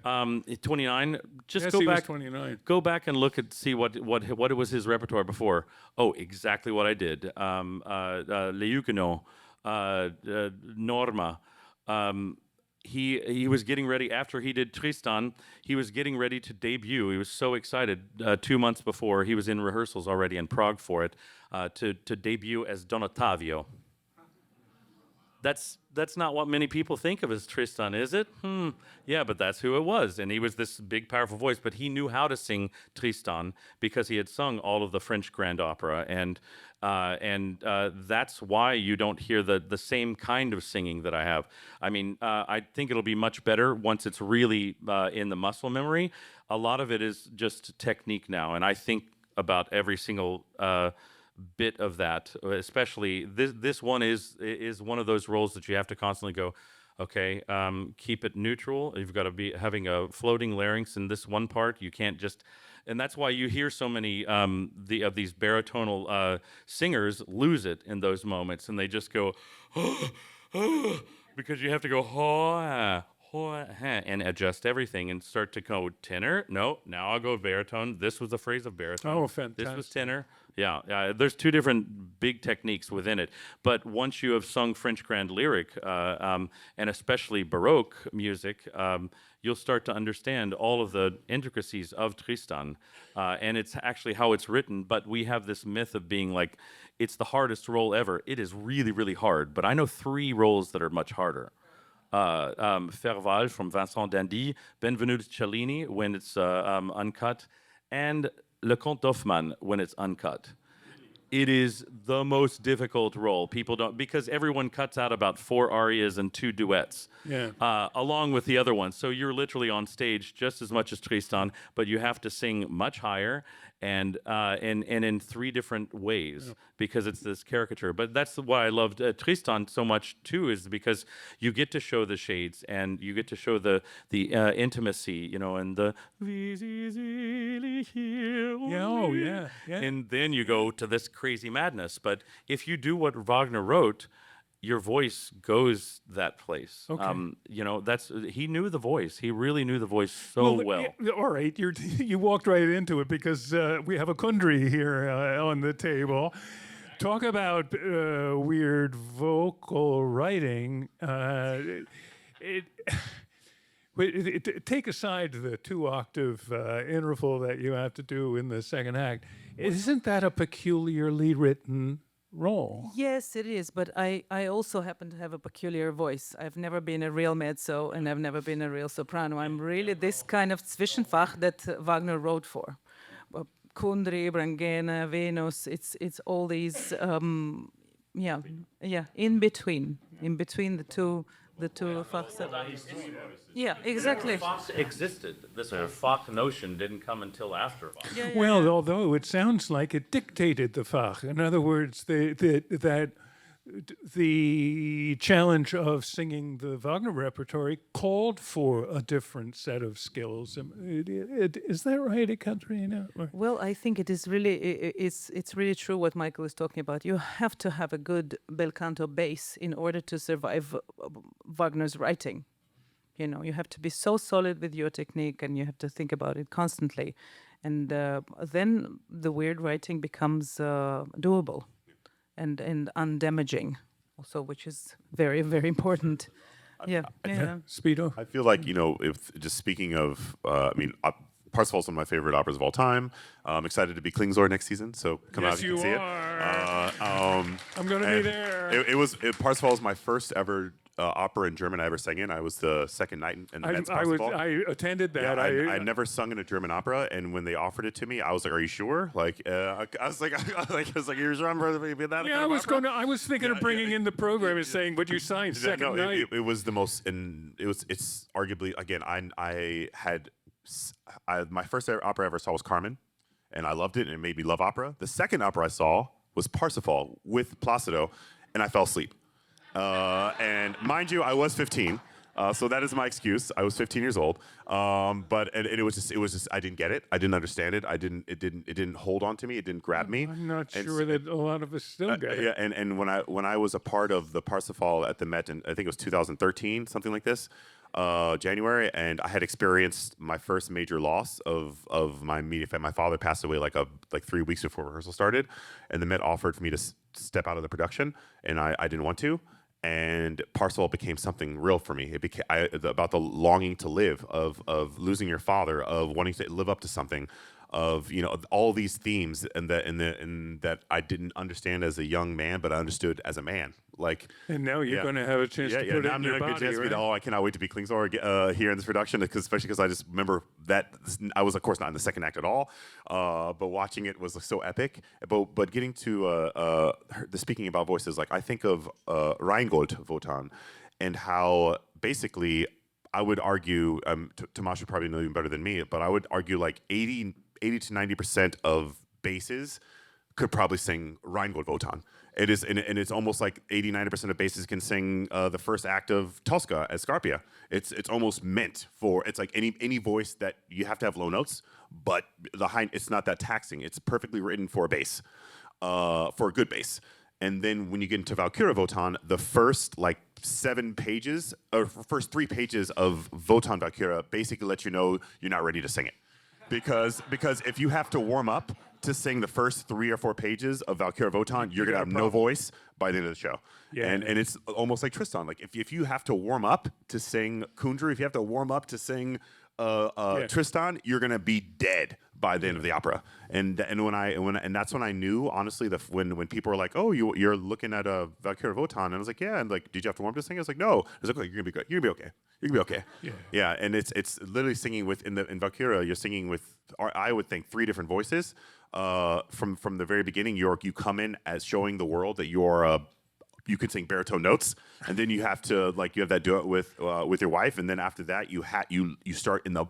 29. Just Yes, go he was back. 29. Go back and look at see what was his repertoire before. Oh, exactly what I did. Le Huguenot, Norma. He was getting ready after he did Tristan. He was getting ready to debut. He was so excited. 2 months before, he was in rehearsals already in Prague for it to debut as Don Ottavio. That's not what many people think of as Tristan, is it? Yeah, but that's who it was. And he was this big, powerful voice, but he knew how to sing Tristan because he had sung all of the French grand opera. And that's why you don't hear the same kind of singing that I have. I mean, I think it'll be much better once it's really in the muscle memory. A lot of it is just technique now. And I think about every single bit of that, especially this one is one of those roles that you have to constantly go, okay, keep it neutral. You've got to be having a floating larynx in this one part. You can't just, and that's why you hear so many of these baritonal singers lose it in those moments, and they just go, because you have to go, and adjust everything and start to go tenor. No, now I'll go baritone. This was the phrase of baritone. Oh, fantastic. This was tenor. Yeah, there's two different big techniques within it. But once you have sung French Grand Lyric, and especially Baroque music, you'll start to understand all of the intricacies of Tristan. And it's actually how it's written. But we have this myth of being like, it's the hardest role ever. It is really, really hard. But I know 3 roles that are much harder. Ferval from Vincent Dandy, Benvenuto Cellini when it's uncut, and Le Comte d'Hoffmann when it's uncut. It is the most difficult role. People don't, because everyone cuts out about 4 arias and 2 duets, along with the other ones. So you're literally on stage just as much as Tristan, but you have to sing much higher and in 3 different ways because it's this caricature. But that's why I loved Tristan so much too, is because you get to show the shades and you get to show the intimacy, you know, and the and then you go to this crazy madness. But if you do what Wagner wrote, your voice goes that place. Okay. You know, he knew the voice. He really knew the voice so well. All right, you walked right into it because we have a kundry here on the table. Talk about weird vocal writing. Take aside the 2-octave interval that you have to do in the second act. Isn't that a peculiarly written role? Yes, it is. But I also happen to have a peculiar voice. I've never been a real mezzo and I've never been a real soprano. I'm really this kind of Zwischenfach that Wagner wrote for. Kundry, Brangäne, Venus. It's all these in between the two Fachs. Yeah, exactly. Fachs existed. This Fach notion didn't come until after Fach. Well, although it sounds like it dictated the Fach. In other words, that the challenge of singing the Wagner repertory called for a different set of skills. Is that right, Ekaterina? Well, I think it is really it's really true what Michael is talking about. You have to have a good bel canto base in order to survive Wagner's writing. You know, you have to be so solid with your technique, and you have to think about it constantly, and then the weird writing becomes doable. And undamaging, also, which is very, very important. Speedo? I feel like, you know, if just speaking of, Parsifal is one of my favorite operas of all time. I'm excited to be Klingsor next season, so come out if you can see it. I'm going to be there. Parsifal is my first ever opera in German I ever sang in. I was the second night in the Metz Parsifal. I attended that. Yeah, I never sung in a German opera, and when they offered it to me, I was like, "Are you sure?" Like, I was like, "You're sure I'm going to be that?" Yeah, I was thinking of bringing in the program and saying, "Would you sign second night?" It was the most, and it's arguably again. I had my first opera I ever saw was Carmen, and I loved it, and it made me love opera. The second opera I saw was Parsifal with Placido, and I fell asleep. And mind you, I was 15. So that is my excuse. I was 15 years old, but it was just I didn't get it. I didn't understand it. It didn't hold on to me. It didn't grab me. I'm not sure that a lot of us still get it. Yeah, and when I was a part of the Parsifal at the Met, in I think it was 2013, something like this, January, and I had experienced my first major loss of my immediate family. My father passed away like 3 weeks before rehearsal started, and the Met offered for me to step out of the production, and I didn't want to. And Parsifal became something real for me. It became about the longing to live, of losing your father, of wanting to live up to something, of all these themes, and that I didn't understand as a young man, but I understood as a man. And now you're going to have a chance to put it in your body, right? Oh, I cannot wait to be Klingsor here in this production, especially because I just remember that I was, of course, not in the second act at all, but watching it was so epic. But getting to the speaking about voices, I think of Reingold Wotan, and how basically I would argue, Tomasz would probably know even better than me, but I would argue 80 to 90% of basses could probably sing Reingold Wotan. It is, and it's almost like 80, 90% of basses can sing the first act of Tosca as Scarpia. It's almost meant for, it's like any voice that you have to have low notes, but it's not that taxing. It's perfectly written for a bass, for a good bass. And then when you get into Valkyria Wotan, the first 7 pages, or first 3 pages of Wotan Valkyria basically let you know you're not ready to sing it. Because if you have to warm up to sing the first 3 or 4 pages of Valkyria Wotan, you're gonna have no voice by the end of the show. Yeah. And it's almost like Tristan. If you have to warm up to sing Kundry, if you have to warm up to sing Tristan, you're gonna be dead by the end of the opera. And that's when I knew, honestly, when people were like, "Oh, you're looking at a Valkyria Wotan," and I was like, "Yeah," and did you have to warm up to sing? I was like, "No." I was like, "Oh, you're gonna be good. You're gonna be okay. You're gonna be okay." Yeah. And it's literally singing in Valkyria. You're singing with, I would think, 3 different voices. From the very beginning, you come in as showing the world that you can sing baritone notes, and then you have to you have that duet with your wife, and then after that you start in the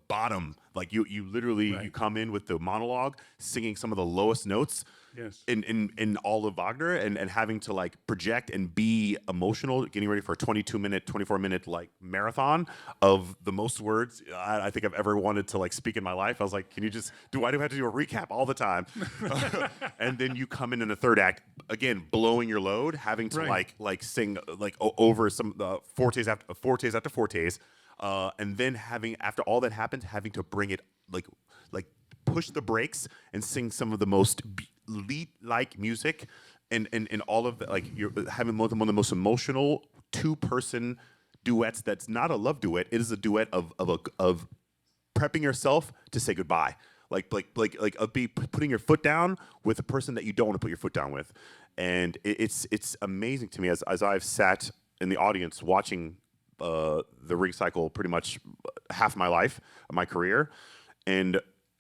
bottom, you literally you come in with the monologue, singing some of the lowest notes. Yes. In all of Wagner, and having to project and be emotional, getting ready for a 24-minute marathon of the most words I think I've ever wanted to speak in my life. I was like, why do I have to do a recap all the time? And then you come in the third act, again, blowing your load, having to sing over some fortes after fortes, and then after all that happens, having to bring it push the brakes and sing some of the most lead-like music, and all of you're having one of the most emotional 2-person duets. That's not a love duet. It is a duet of prepping yourself to say goodbye, putting your foot down with a person that you don't want to put your foot down with. And it's amazing to me as I've sat in the audience watching the Ring Cycle pretty much half my life, my career, and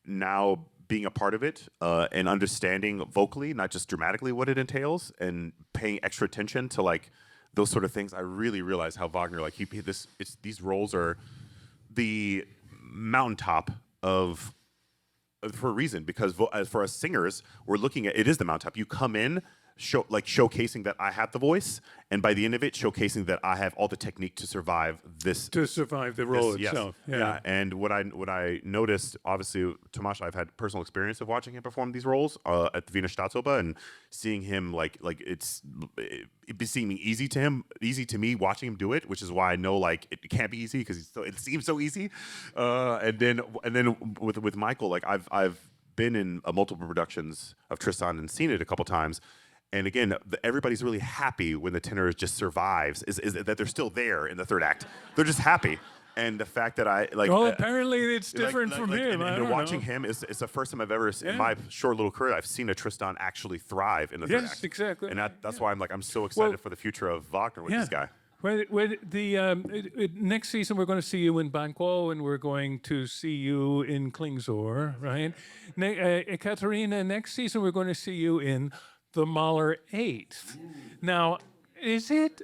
now being a part of it, and understanding vocally, not just dramatically, what it entails, and paying extra attention to those sort of things, I really realize how Wagner these roles are the mountaintop of for a reason, because as for us singers, we're looking at it is the mountaintop. You come in showcasing that I have the voice, and by the end of it, showcasing that I have all the technique to survive this. To survive the role itself. Yes. Yeah. And what I noticed, obviously, Tomasz, I've had personal experience of watching him perform these roles at the Wiener Staatsoper, and seeing him it seeming easy to me watching him do it, which is why I know it can't be easy because it seems so easy. And then with Michael, I've been in multiple productions of Tristan and seen it a couple times. And again, everybody's really happy when the tenor just survives, is that they're still there in the third act. They're just happy. And the fact that apparently it's different from him. And watching him is the first time I've ever, in my short little career, I've seen a Tristan actually thrive in the third act. Yes, exactly. And that's why I'm so excited for the future of Wagner with this guy. Next season, we're going to see you in Banquo, and we're going to see you in Klingsor, right? Ekaterina, next season, we're going to see you in the Mahler 8th. Now, is it,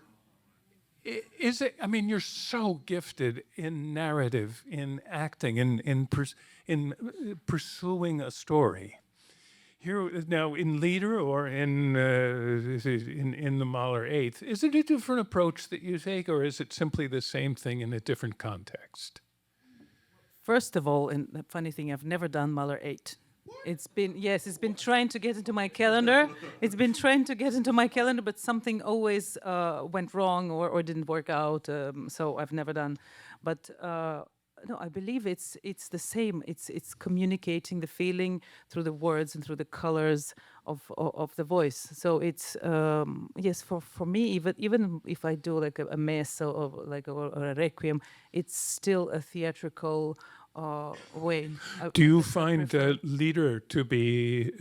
I mean, you're so gifted in narrative, in acting, in pursuing a story. Here now in Lieder or in the Mahler Eighth, is it a different approach that you take, or is it simply the same thing in a different context? First of all, and the funny thing, I've never done Mahler 8. It's been trying to get into my calendar. It's been trying to get into my calendar, but something always went wrong or didn't work out. So I've never done. But no, I believe it's the same. It's communicating the feeling through the words and through the colors of the voice. So it's yes, for me, even if I do like a mess or a requiem, it's still a theatrical way. Do you find Lieder to be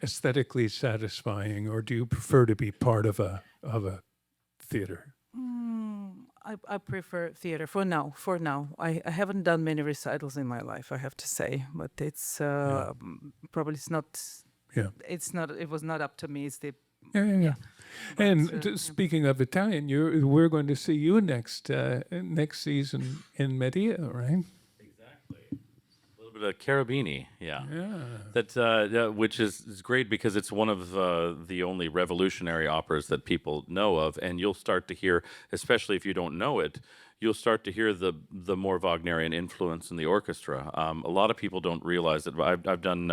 aesthetically satisfying, or do you prefer to be part of a theater? I prefer theater for now. I haven't done many recitals in my life, I have to say, but it's probably it's not. Yeah. It's not. It was not up to me. It's the. Yeah. And speaking of Italian, we're going to see you next season in Medea, right? A little bit of Carabini, that which is great because it's one of the only revolutionary operas that people know of, and you'll start to hear, especially if you don't know it, you'll start to hear the more Wagnerian influence in the orchestra. A lot of people don't realize it. I've done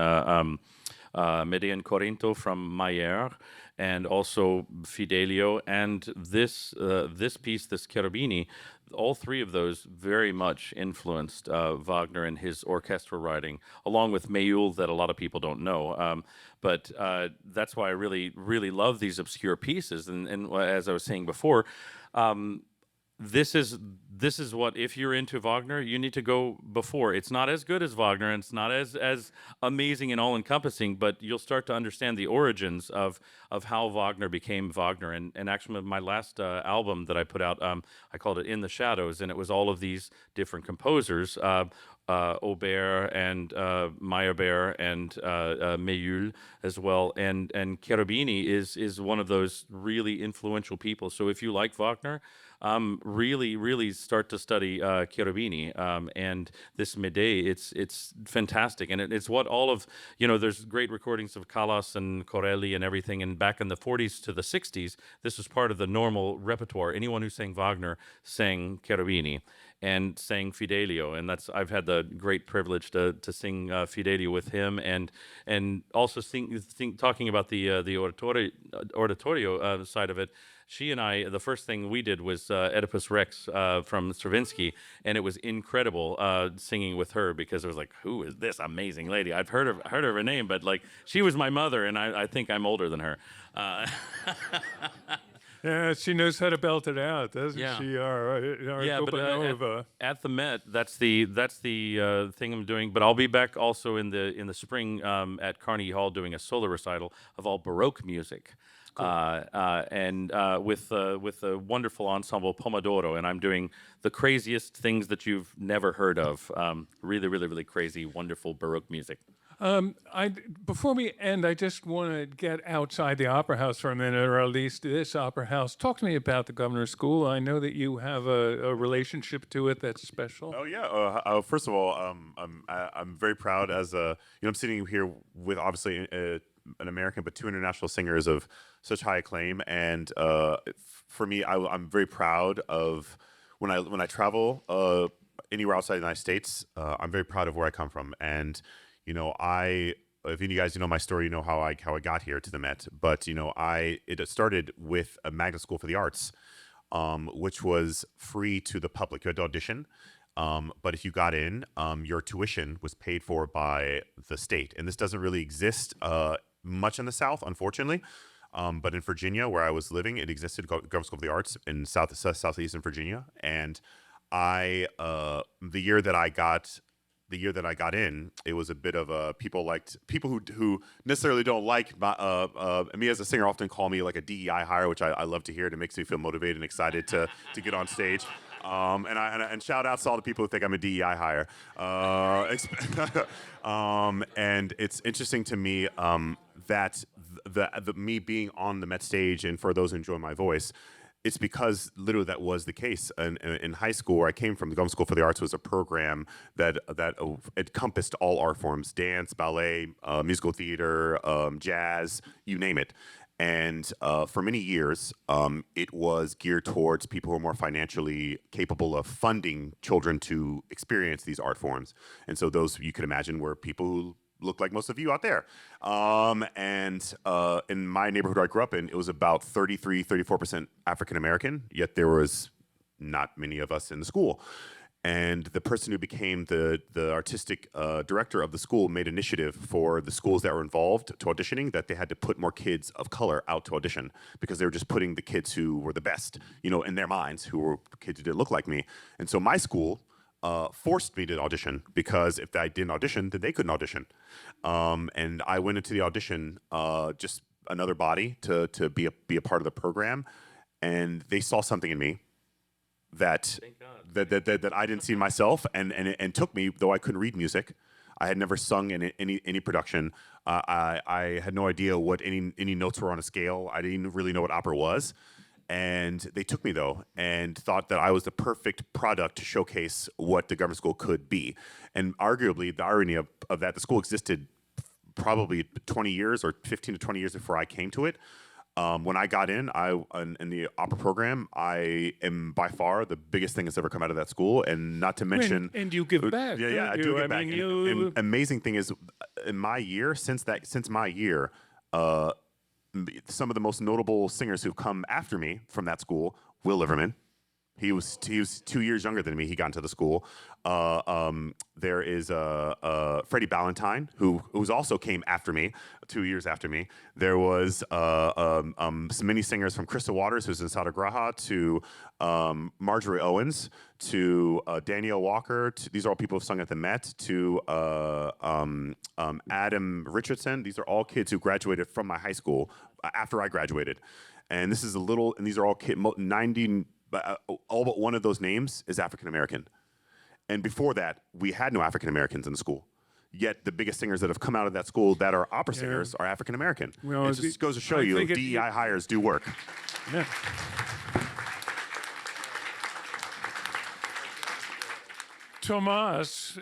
Medea in Corinto from Mayer, and also Fidelio, and this piece, this Cherubini, all three of those very much influenced Wagner in his orchestral writing, along with Mayul, that a lot of people don't know. But that's why I really, really love these obscure pieces. And as I was saying before, this is what, if you're into Wagner, you need to go before. It's not as good as Wagner, and it's not as amazing and all-encompassing, but you'll start to understand the origins of how Wagner became Wagner. And actually, my last album that I put out, I called it In the Shadows, and it was all of these different composers, Aubert and Meyerbeer and Mayul as well. And Cherubini is one of those really influential people. So if you like Wagner, really, really start to study Cherubini and this Medea. It's fantastic, and it's what all of, there's great recordings of Callas and Corelli and everything, and back in the 40s to the 60s, this was part of the normal repertoire. Anyone who sang Wagner sang Cherubini and sang Fidelio, and I've had the great privilege to sing Fidelio with him, and also talking about the oratorio side of it. She and I, the first thing we did was Oedipus Rex from Stravinsky, and it was incredible singing with her, because it was like, who is this amazing lady? I've heard of her name, but like, she was my mother, and I think I'm older than her. Yeah, she knows how to belt it out, doesn't she? Our Gubanova. At the Met, that's the thing I'm doing. But I'll be back also in the spring at Carnegie Hall doing a solo recital of all Baroque music. Cool. And with a wonderful ensemble Pomodoro, and I'm doing the craziest things that you've never heard of. Really, really, really crazy, wonderful Baroque music. Before we end, I just want to get outside the Opera House for a minute, or at least this Opera House. Talk to me about the Governor's School. I know that you have a relationship to it that's special. Oh yeah. First of all, I'm very proud I'm sitting here with obviously an American, but two international singers of such high acclaim, and for me, I'm very proud of when I travel anywhere outside the United States. I'm very proud of where I come from, and if you guys know my story, you know how I got here to the Met. But it started with a magnet school for the arts, which was free to the public. You had to audition. But if you got in, your tuition was paid for by the state. And this doesn't really exist much in the South, unfortunately. But in Virginia, where I was living, it existed, Government School of the Arts in southeastern Virginia. And the year that I got in, it was a bit of people who necessarily don't like me as a singer often call me like a DEI hire, which I love to hear. It makes me feel motivated and excited to get on stage. And shout outs to all the people who think I'm a DEI hire. And it's interesting to me that the me being on the Met stage, and for those who enjoy my voice, it's because literally that was the case. And in high school, where I came from, the Government School for the Arts was a program that encompassed all art forms: dance, ballet, musical theater, jazz, you name it. And for many years, it was geared towards people who are more financially capable of funding children to experience these art forms. And so those, you could imagine, were people who look like most of you out there. And in my neighborhood I grew up in, it was about 34% African American, yet there was not many of us in the school. And the person who became the artistic director of the school made initiative for the schools that were involved to auditioning that they had to put more kids of color out to audition, because they were just putting the kids who were the best, in their minds, who were kids who didn't look like me. And so my school forced me to audition, because if I didn't audition, then they couldn't audition. And I went into the audition, just another body to be a part of the program, and they saw something in me that I didn't see in myself, and took me, though I couldn't read music. I had never sung in any production. I had no idea what any notes were on a scale. I didn't really know what opera was. And they took me, though, and thought that I was the perfect product to showcase what the government school could be. And arguably, the irony of that, the school existed probably 20 years or 15 to 20 years before I came to it. When I got in the opera program, I am by far the biggest thing that's ever come out of that school, and not to mention. And you give back. Yeah, I do give back. And amazing thing is, in my year, since my year, some of the most notable singers who've come after me from that school: Will Liverman. He was 2 years younger than me. He got into the school. There is Freddie Ballantyne, who also came after me, 2 years after me. There was some many singers from Krista Waters, who's in Satyagraha, to Marjorie Owens, to Danielle Walker. These are all people who've sung at the Met. To Adam Richardson. These are all kids who graduated from my high school after I graduated. And these are all kids. All but one of those names is African American. And before that, we had no African Americans in the school. Yet the biggest singers that have come out of that school that are opera singers are African American. Well, it just goes to show you DEI hires do work. Yeah. Tomasz,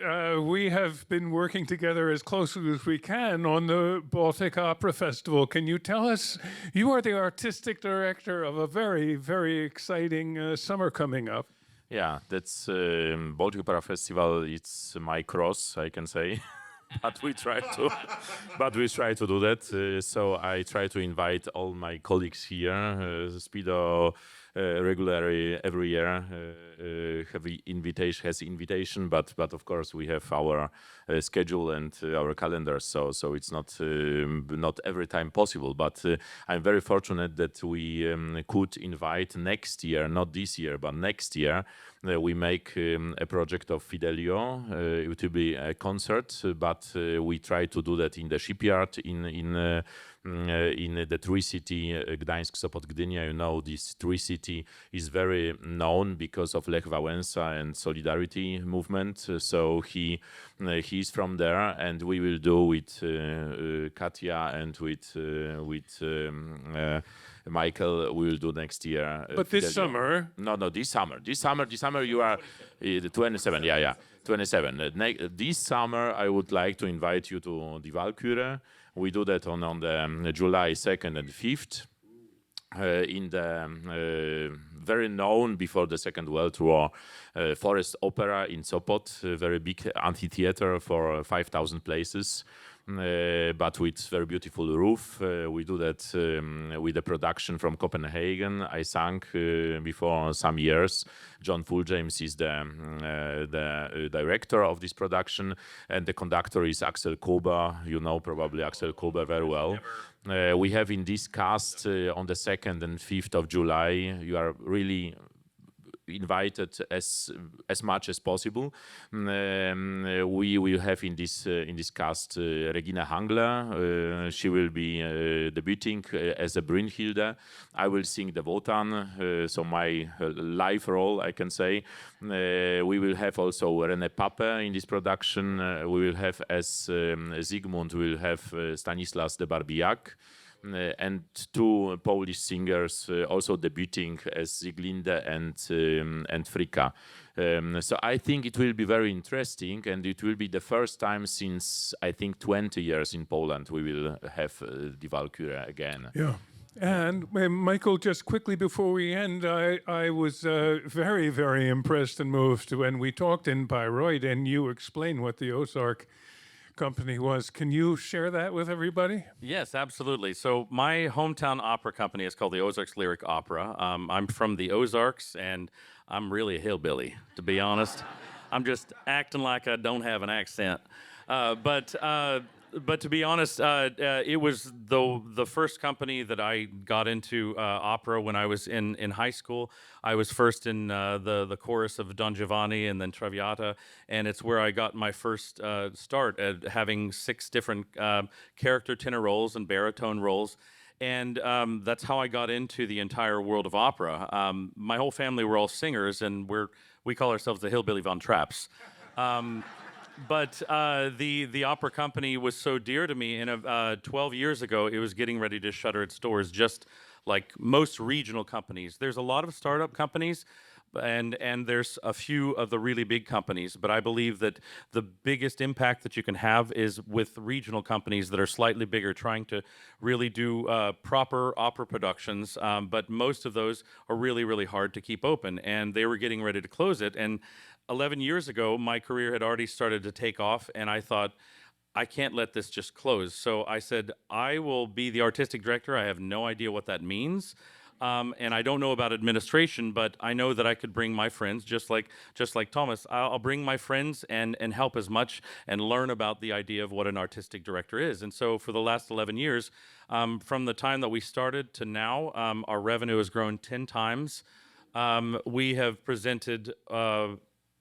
we have been working together as closely as we can on the Baltic Opera Festival. Can you tell us, you are the artistic director of a very, very exciting summer coming up. Yeah, that's Baltic Opera Festival. It's my cross, I can say. But we try to do that. So I try to invite all my colleagues here, Speedo, regularly every year has invitation, but of course we have our schedule and our calendar, so it's not every time possible. But I'm very fortunate that we could invite next year, not this year, but next year. We make a project of Fidelio. It will be a concert, but we try to do that in the shipyard in the Tri-City, Gdańsk, Sopot, Gdynia. You know, this Tri-City is very known because of Lech Wałęsa and Solidarity movement. So he's from there, and we will do with Katia and with Michael, we will do next year. But this summer? No, this summer. This summer you are 27. Yeah, 27. This summer, I would like to invite you to the Walküre. We do that on the July 2nd and 5th. In the very known before the Second World War Forest Opera in Sopot, a very big amphitheater for 5,000 places. But with very beautiful roof. We do that with a production from Copenhagen. I sang before some years. John Fulljames is the director of this production, and the conductor is Axel Kober. You know probably Axel Kober very well. We have in this cast on the 2nd and 5th of July. You are really invited as much as possible. We will have in this cast Regina Hangler. She will be debuting as a Brünnhilde. I will sing the Wotan, so my live role, I can say. We will have also René Pape in this production. We will have as Sigmund, we will have Stanislas de Barbiak. and two Polish singers also debuting as Sieglinde and Frika. So I think it will be very interesting, and it will be the first time since I think 20 years in Poland we will have the Valkyrie again. Yeah. And Michael, just quickly before we end, I was very, very impressed and moved when we talked in Bayreuth and you explained what the Ozark company was. Can you share that with everybody? Yes, absolutely. So my hometown opera company is called the Ozarks Lyric Opera. I'm from the Ozarks, and I'm really a hillbilly, to be honest. I'm just acting like I don't have an accent. But to be honest, it was the first company that I got into opera when I was in high school. I was first in the chorus of Don Giovanni and then Traviata, and it's where I got my first start at having 6 different character tenor roles and baritone roles. And that's how I got into the entire world of opera. My whole family were all singers, and we call ourselves the Hillbilly Von Trapps. But the opera company was so dear to me, and 12 years ago, it was getting ready to shutter its doors, just like most regional companies. There's a lot of startup companies, and there's a few of the really big companies, but I believe that the biggest impact that you can have is with regional companies that are slightly bigger, trying to really do proper opera productions, but most of those are really, really hard to keep open, and they were getting ready to close it, and 11 years ago, my career had already started to take off, and I thought, I can't let this just close. So I said, I will be the artistic director. I have no idea what that means. And I don't know about administration, but I know that I could bring my friends, just like Tomasz. I'll bring my friends and help as much and learn about the idea of what an artistic director is. And so for the last 11 years, from the time that we started to now, our revenue has grown 10 times. We have presented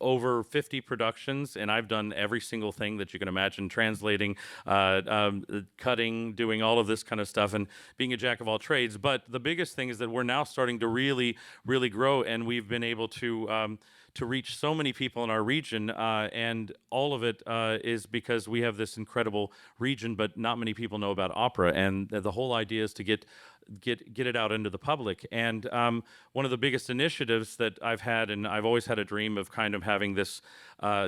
over 50 productions, and I've done every single thing that you can imagine, translating, cutting, doing all of this kind of stuff, and being a jack of all trades. But the biggest thing is that we're now starting to really, really grow, and we've been able to reach so many people in our region, and all of it is because we have this incredible region, but not many people know about opera, and the whole idea is to get it out into the public. And one of the biggest initiatives that I've had, and I've always had a dream of kind of having this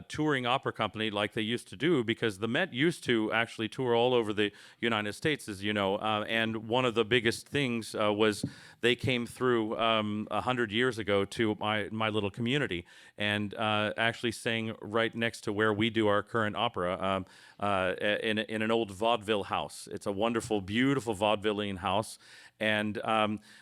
touring opera company like they used to do, because the Met used to actually tour all over the United States, as you know, and one of the biggest things was they came through 100 years ago to my little community, and actually sang right next to where we do our current opera, in an old vaudeville house. It's a wonderful, beautiful vaudevillian house, and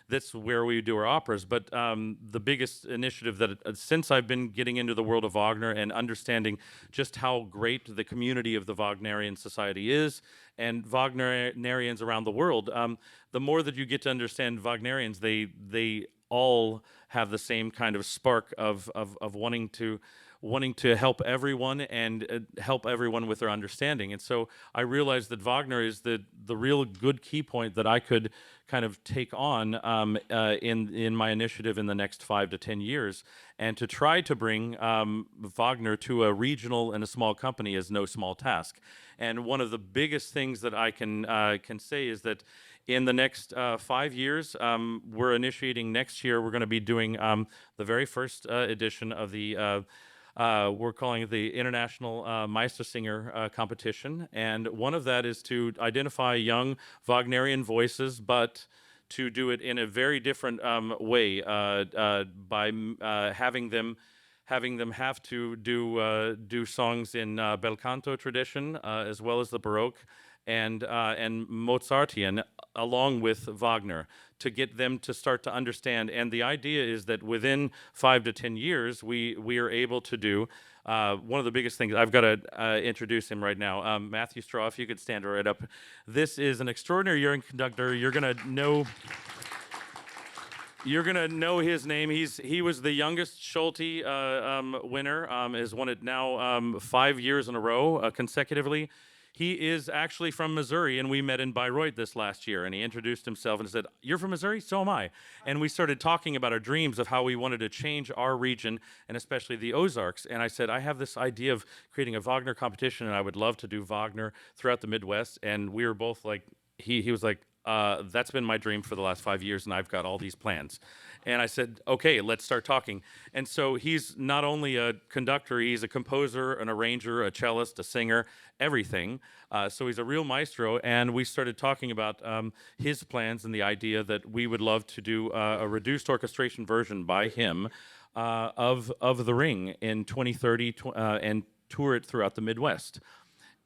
that's where we do our operas. But the biggest initiative that since I've been getting into the world of Wagner and understanding just how great the community of the Wagnerian Society is, and Wagnerians around the world, the more that you get to understand Wagnerians, they all have the same kind of spark of wanting to help everyone and help everyone with their understanding. And so I realized that Wagner is the real good key point that I could kind of take on in my initiative in the next 5 to 10 years. And to try to bring Wagner to a regional and a small company is no small task. And one of the biggest things that I can say is that in the next 5 years, we're initiating next year, we're going to be doing the very first edition of the we're calling it the International Meistersinger competition. And one of that is to identify young Wagnerian voices, but to do it in a very different way by having them have to do songs in bel canto tradition as well as the Baroque and Mozartian, along with Wagner, to get them to start to understand. And the idea is that within 5 to 10 years, we are able to do one of the biggest things. I've got to introduce him right now. Matthew Straw, if you could stand right up. This is an extraordinary young conductor. You're gonna know his name. He was the youngest Schulte winner. Has won it now 5 years in a row consecutively. He is actually from Missouri, and we met in Bayreuth this last year, and he introduced himself and said, "You're from Missouri? So am I." And we started talking about our dreams of how we wanted to change our region, and especially the Ozarks. And I said, I have this idea of creating a Wagner competition, and I would love to do Wagner throughout the Midwest. And we were both like, he was like, that's been my dream for the last 5 years, and I've got all these plans. And I said, okay, let's start talking. And so he's not only a conductor, he's a composer, an arranger, a cellist, a singer, everything. So he's a real maestro. And we started talking about his plans and the idea that we would love to do a reduced orchestration version by him of The Ring in 2030 and tour it throughout the Midwest.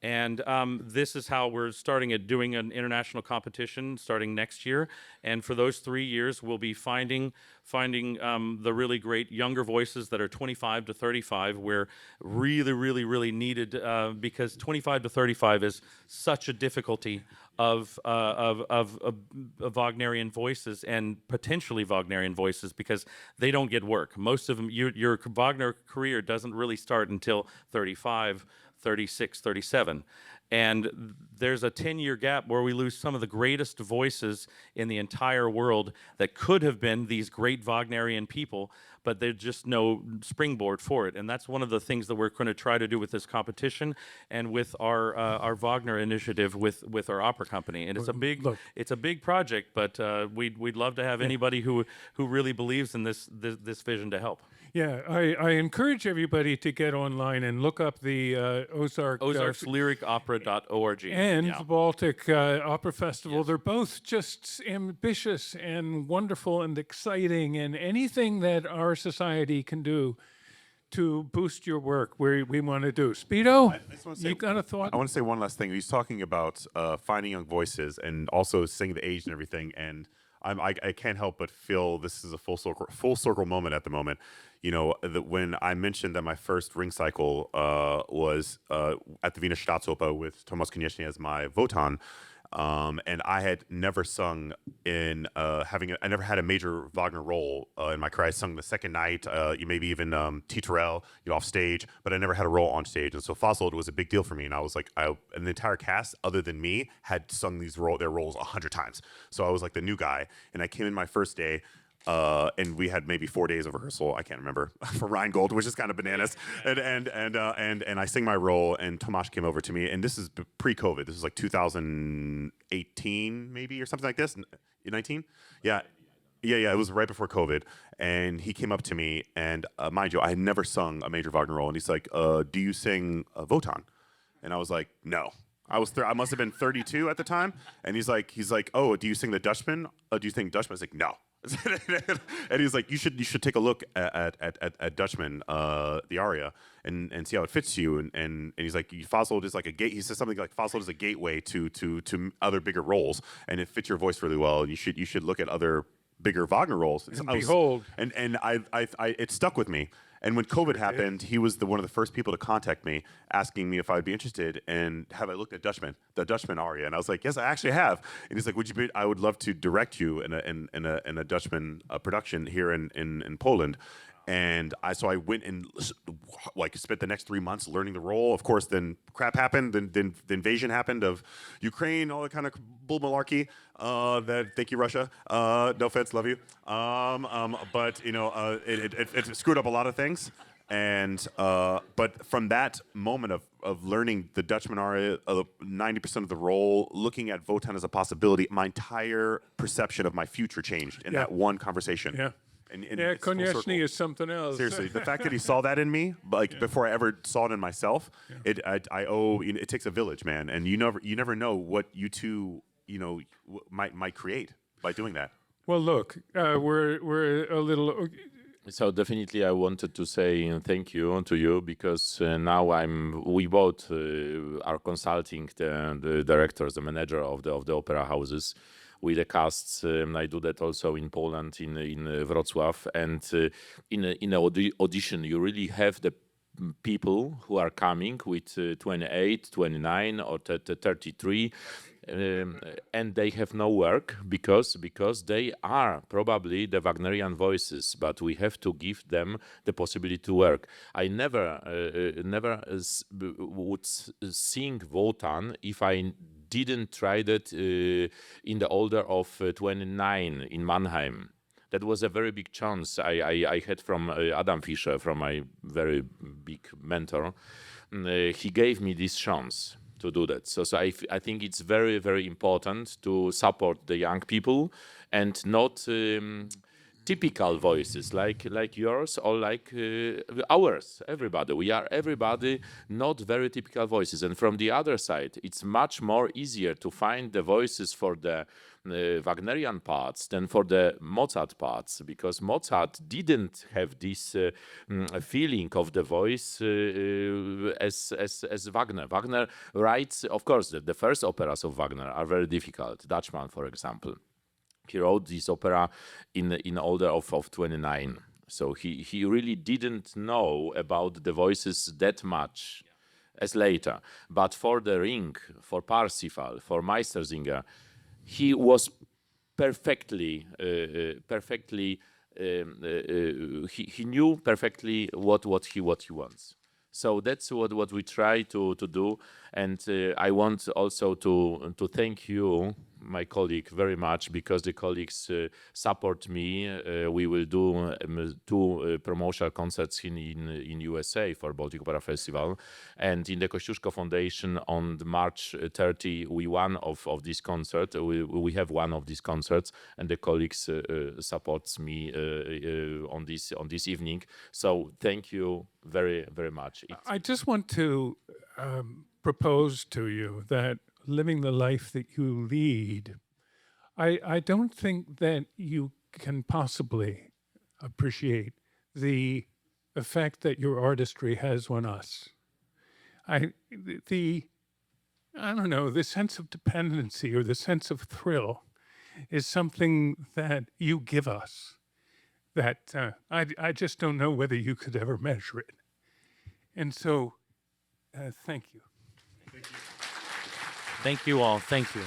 And this is how we're starting at doing an international competition starting next year. And for those 3 years, we'll be finding the really great younger voices that are 25 to 35. We're really needed because 25 to 35 is such a difficulty of Wagnerian voices and potentially Wagnerian voices because they don't get work. Most of them, your Wagner career doesn't really start until 35. 36, 37. And there's a 10-year gap where we lose some of the greatest voices in the entire world that could have been these great Wagnerian people, but there's just no springboard for it. And that's one of the things that we're going to try to do with this competition and with our Wagner initiative with our opera company. And it's a big project, but we'd love to have anybody who really believes in this vision to help. Yeah, I encourage everybody to get online and look up the OzarksLyricOpera.org. And the Baltic Opera Festival. Yes. They're both just ambitious and wonderful and exciting, and anything that our society can do to boost your work, we want to do. Speedo, you got a thought? I want to say one last thing. He's talking about finding young voices and also seeing the age and everything, and I can't help but feel this is a full circle moment at the moment. You know, when I mentioned that my first ring cycle was at the Wiener Staatsoper with Tomasz Konieczny as my Wotan, and I had never sung in I never had a major Wagner role in my career. I sung the second night, maybe even Titurel, off stage, but I never had a role on stage. And so Versatility was a big deal for me. And I was like, and the entire cast, other than me, had sung their roles 100 times. So I was like the new guy, and I came in my first day. And we had maybe 4 days of rehearsal. I can't remember for Rheingold, which is kind of bananas. And I sing my role, and Tomasz came over to me, and this is pre-COVID. This is like 2018 maybe or something like this. 19? Yeah. It was right before COVID, and he came up to me, and mind you, I had never sung a major Wagner role, and he's like, "Do you sing Wotan?" And I was like, "No." I must have been 32 at the time, and he's like, "Oh, do you sing the Dutchman? Do you sing Dutchman?" I was like, "No." And he's like, you should take a look at Dutchman, the aria, and see how it fits you. And he's like, Fossil is like a gate. He says something like Fossil is a gateway to other bigger roles, and it fits your voice really well. And you should look at other bigger Wagner roles. And behold, it stuck with me. And when COVID happened, he was one of the first people to contact me, asking me if I'd be interested. And have I looked at the Dutchman aria? And I was like, yes, I actually have. And he's like, I would love to direct you in a Dutchman production here in Poland. And so I went and spent the next 3 months learning the role. Of course, then crap happened. Then the invasion happened of Ukraine, all that kind of bull malarkey. Thank you, Russia. No offense, love you. But it screwed up a lot of things. And but from that moment of learning the Dutchman aria, 90% of the role, looking at Wotan as a possibility, my entire perception of my future changed in that one conversation. Yeah. And Konieczny is something else. Seriously, the fact that he saw that in me, before I ever saw it in myself, it takes a village, man, and you never know what you two might create by doing that. Well, look, we're a little. So definitely, I wanted to say thank you to you because now we both are consulting the directors, the manager of the opera houses. With the casts, I do that also in Poland, in Wrocław, and in an audition, you really have the people who are coming with 28, 29, or 33, and they have no work because they are probably the Wagnerian voices, but we have to give them the possibility to work. I never would sing Wotan if I didn't try that in the order of 29 in Mannheim. That was a very big chance I had from Adam Fischer, from my very big mentor. He gave me this chance to do that. So I think it's very, very important to support the young people and not typical voices like yours or like ours. Everybody, we are everybody not very typical voices. And from the other side, it's much more easier to find the voices for the Wagnerian parts than for the Mozart parts, because Mozart didn't have this feeling of the voice as Wagner. Wagner writes, of course, the first operas of Wagner are very difficult. Dutchman, for example. He wrote this opera in older of 29. So he really didn't know about the voices that much as later. But for the Ring, for Parsifal, for Meistersinger, he was perfectly, he knew perfectly what he wants. So that's what we try to do. And I want also to thank you, my colleague, very much, because the colleagues support me. We will do 2 promotional concerts in USA for Baltic Opera Festival. And in the Kościuszko Foundation on March 30, we one of this concert. We have one of these concerts, and the colleagues supports me on this evening. So thank you very, very much. I just want to propose to you that living the life that you lead, I don't think that you can possibly appreciate the effect that your artistry has on us. I don't know, the sense of dependency or the sense of thrill is something that you give us that I just don't know whether you could ever measure it. And so, thank you. Thank you all. Thank you.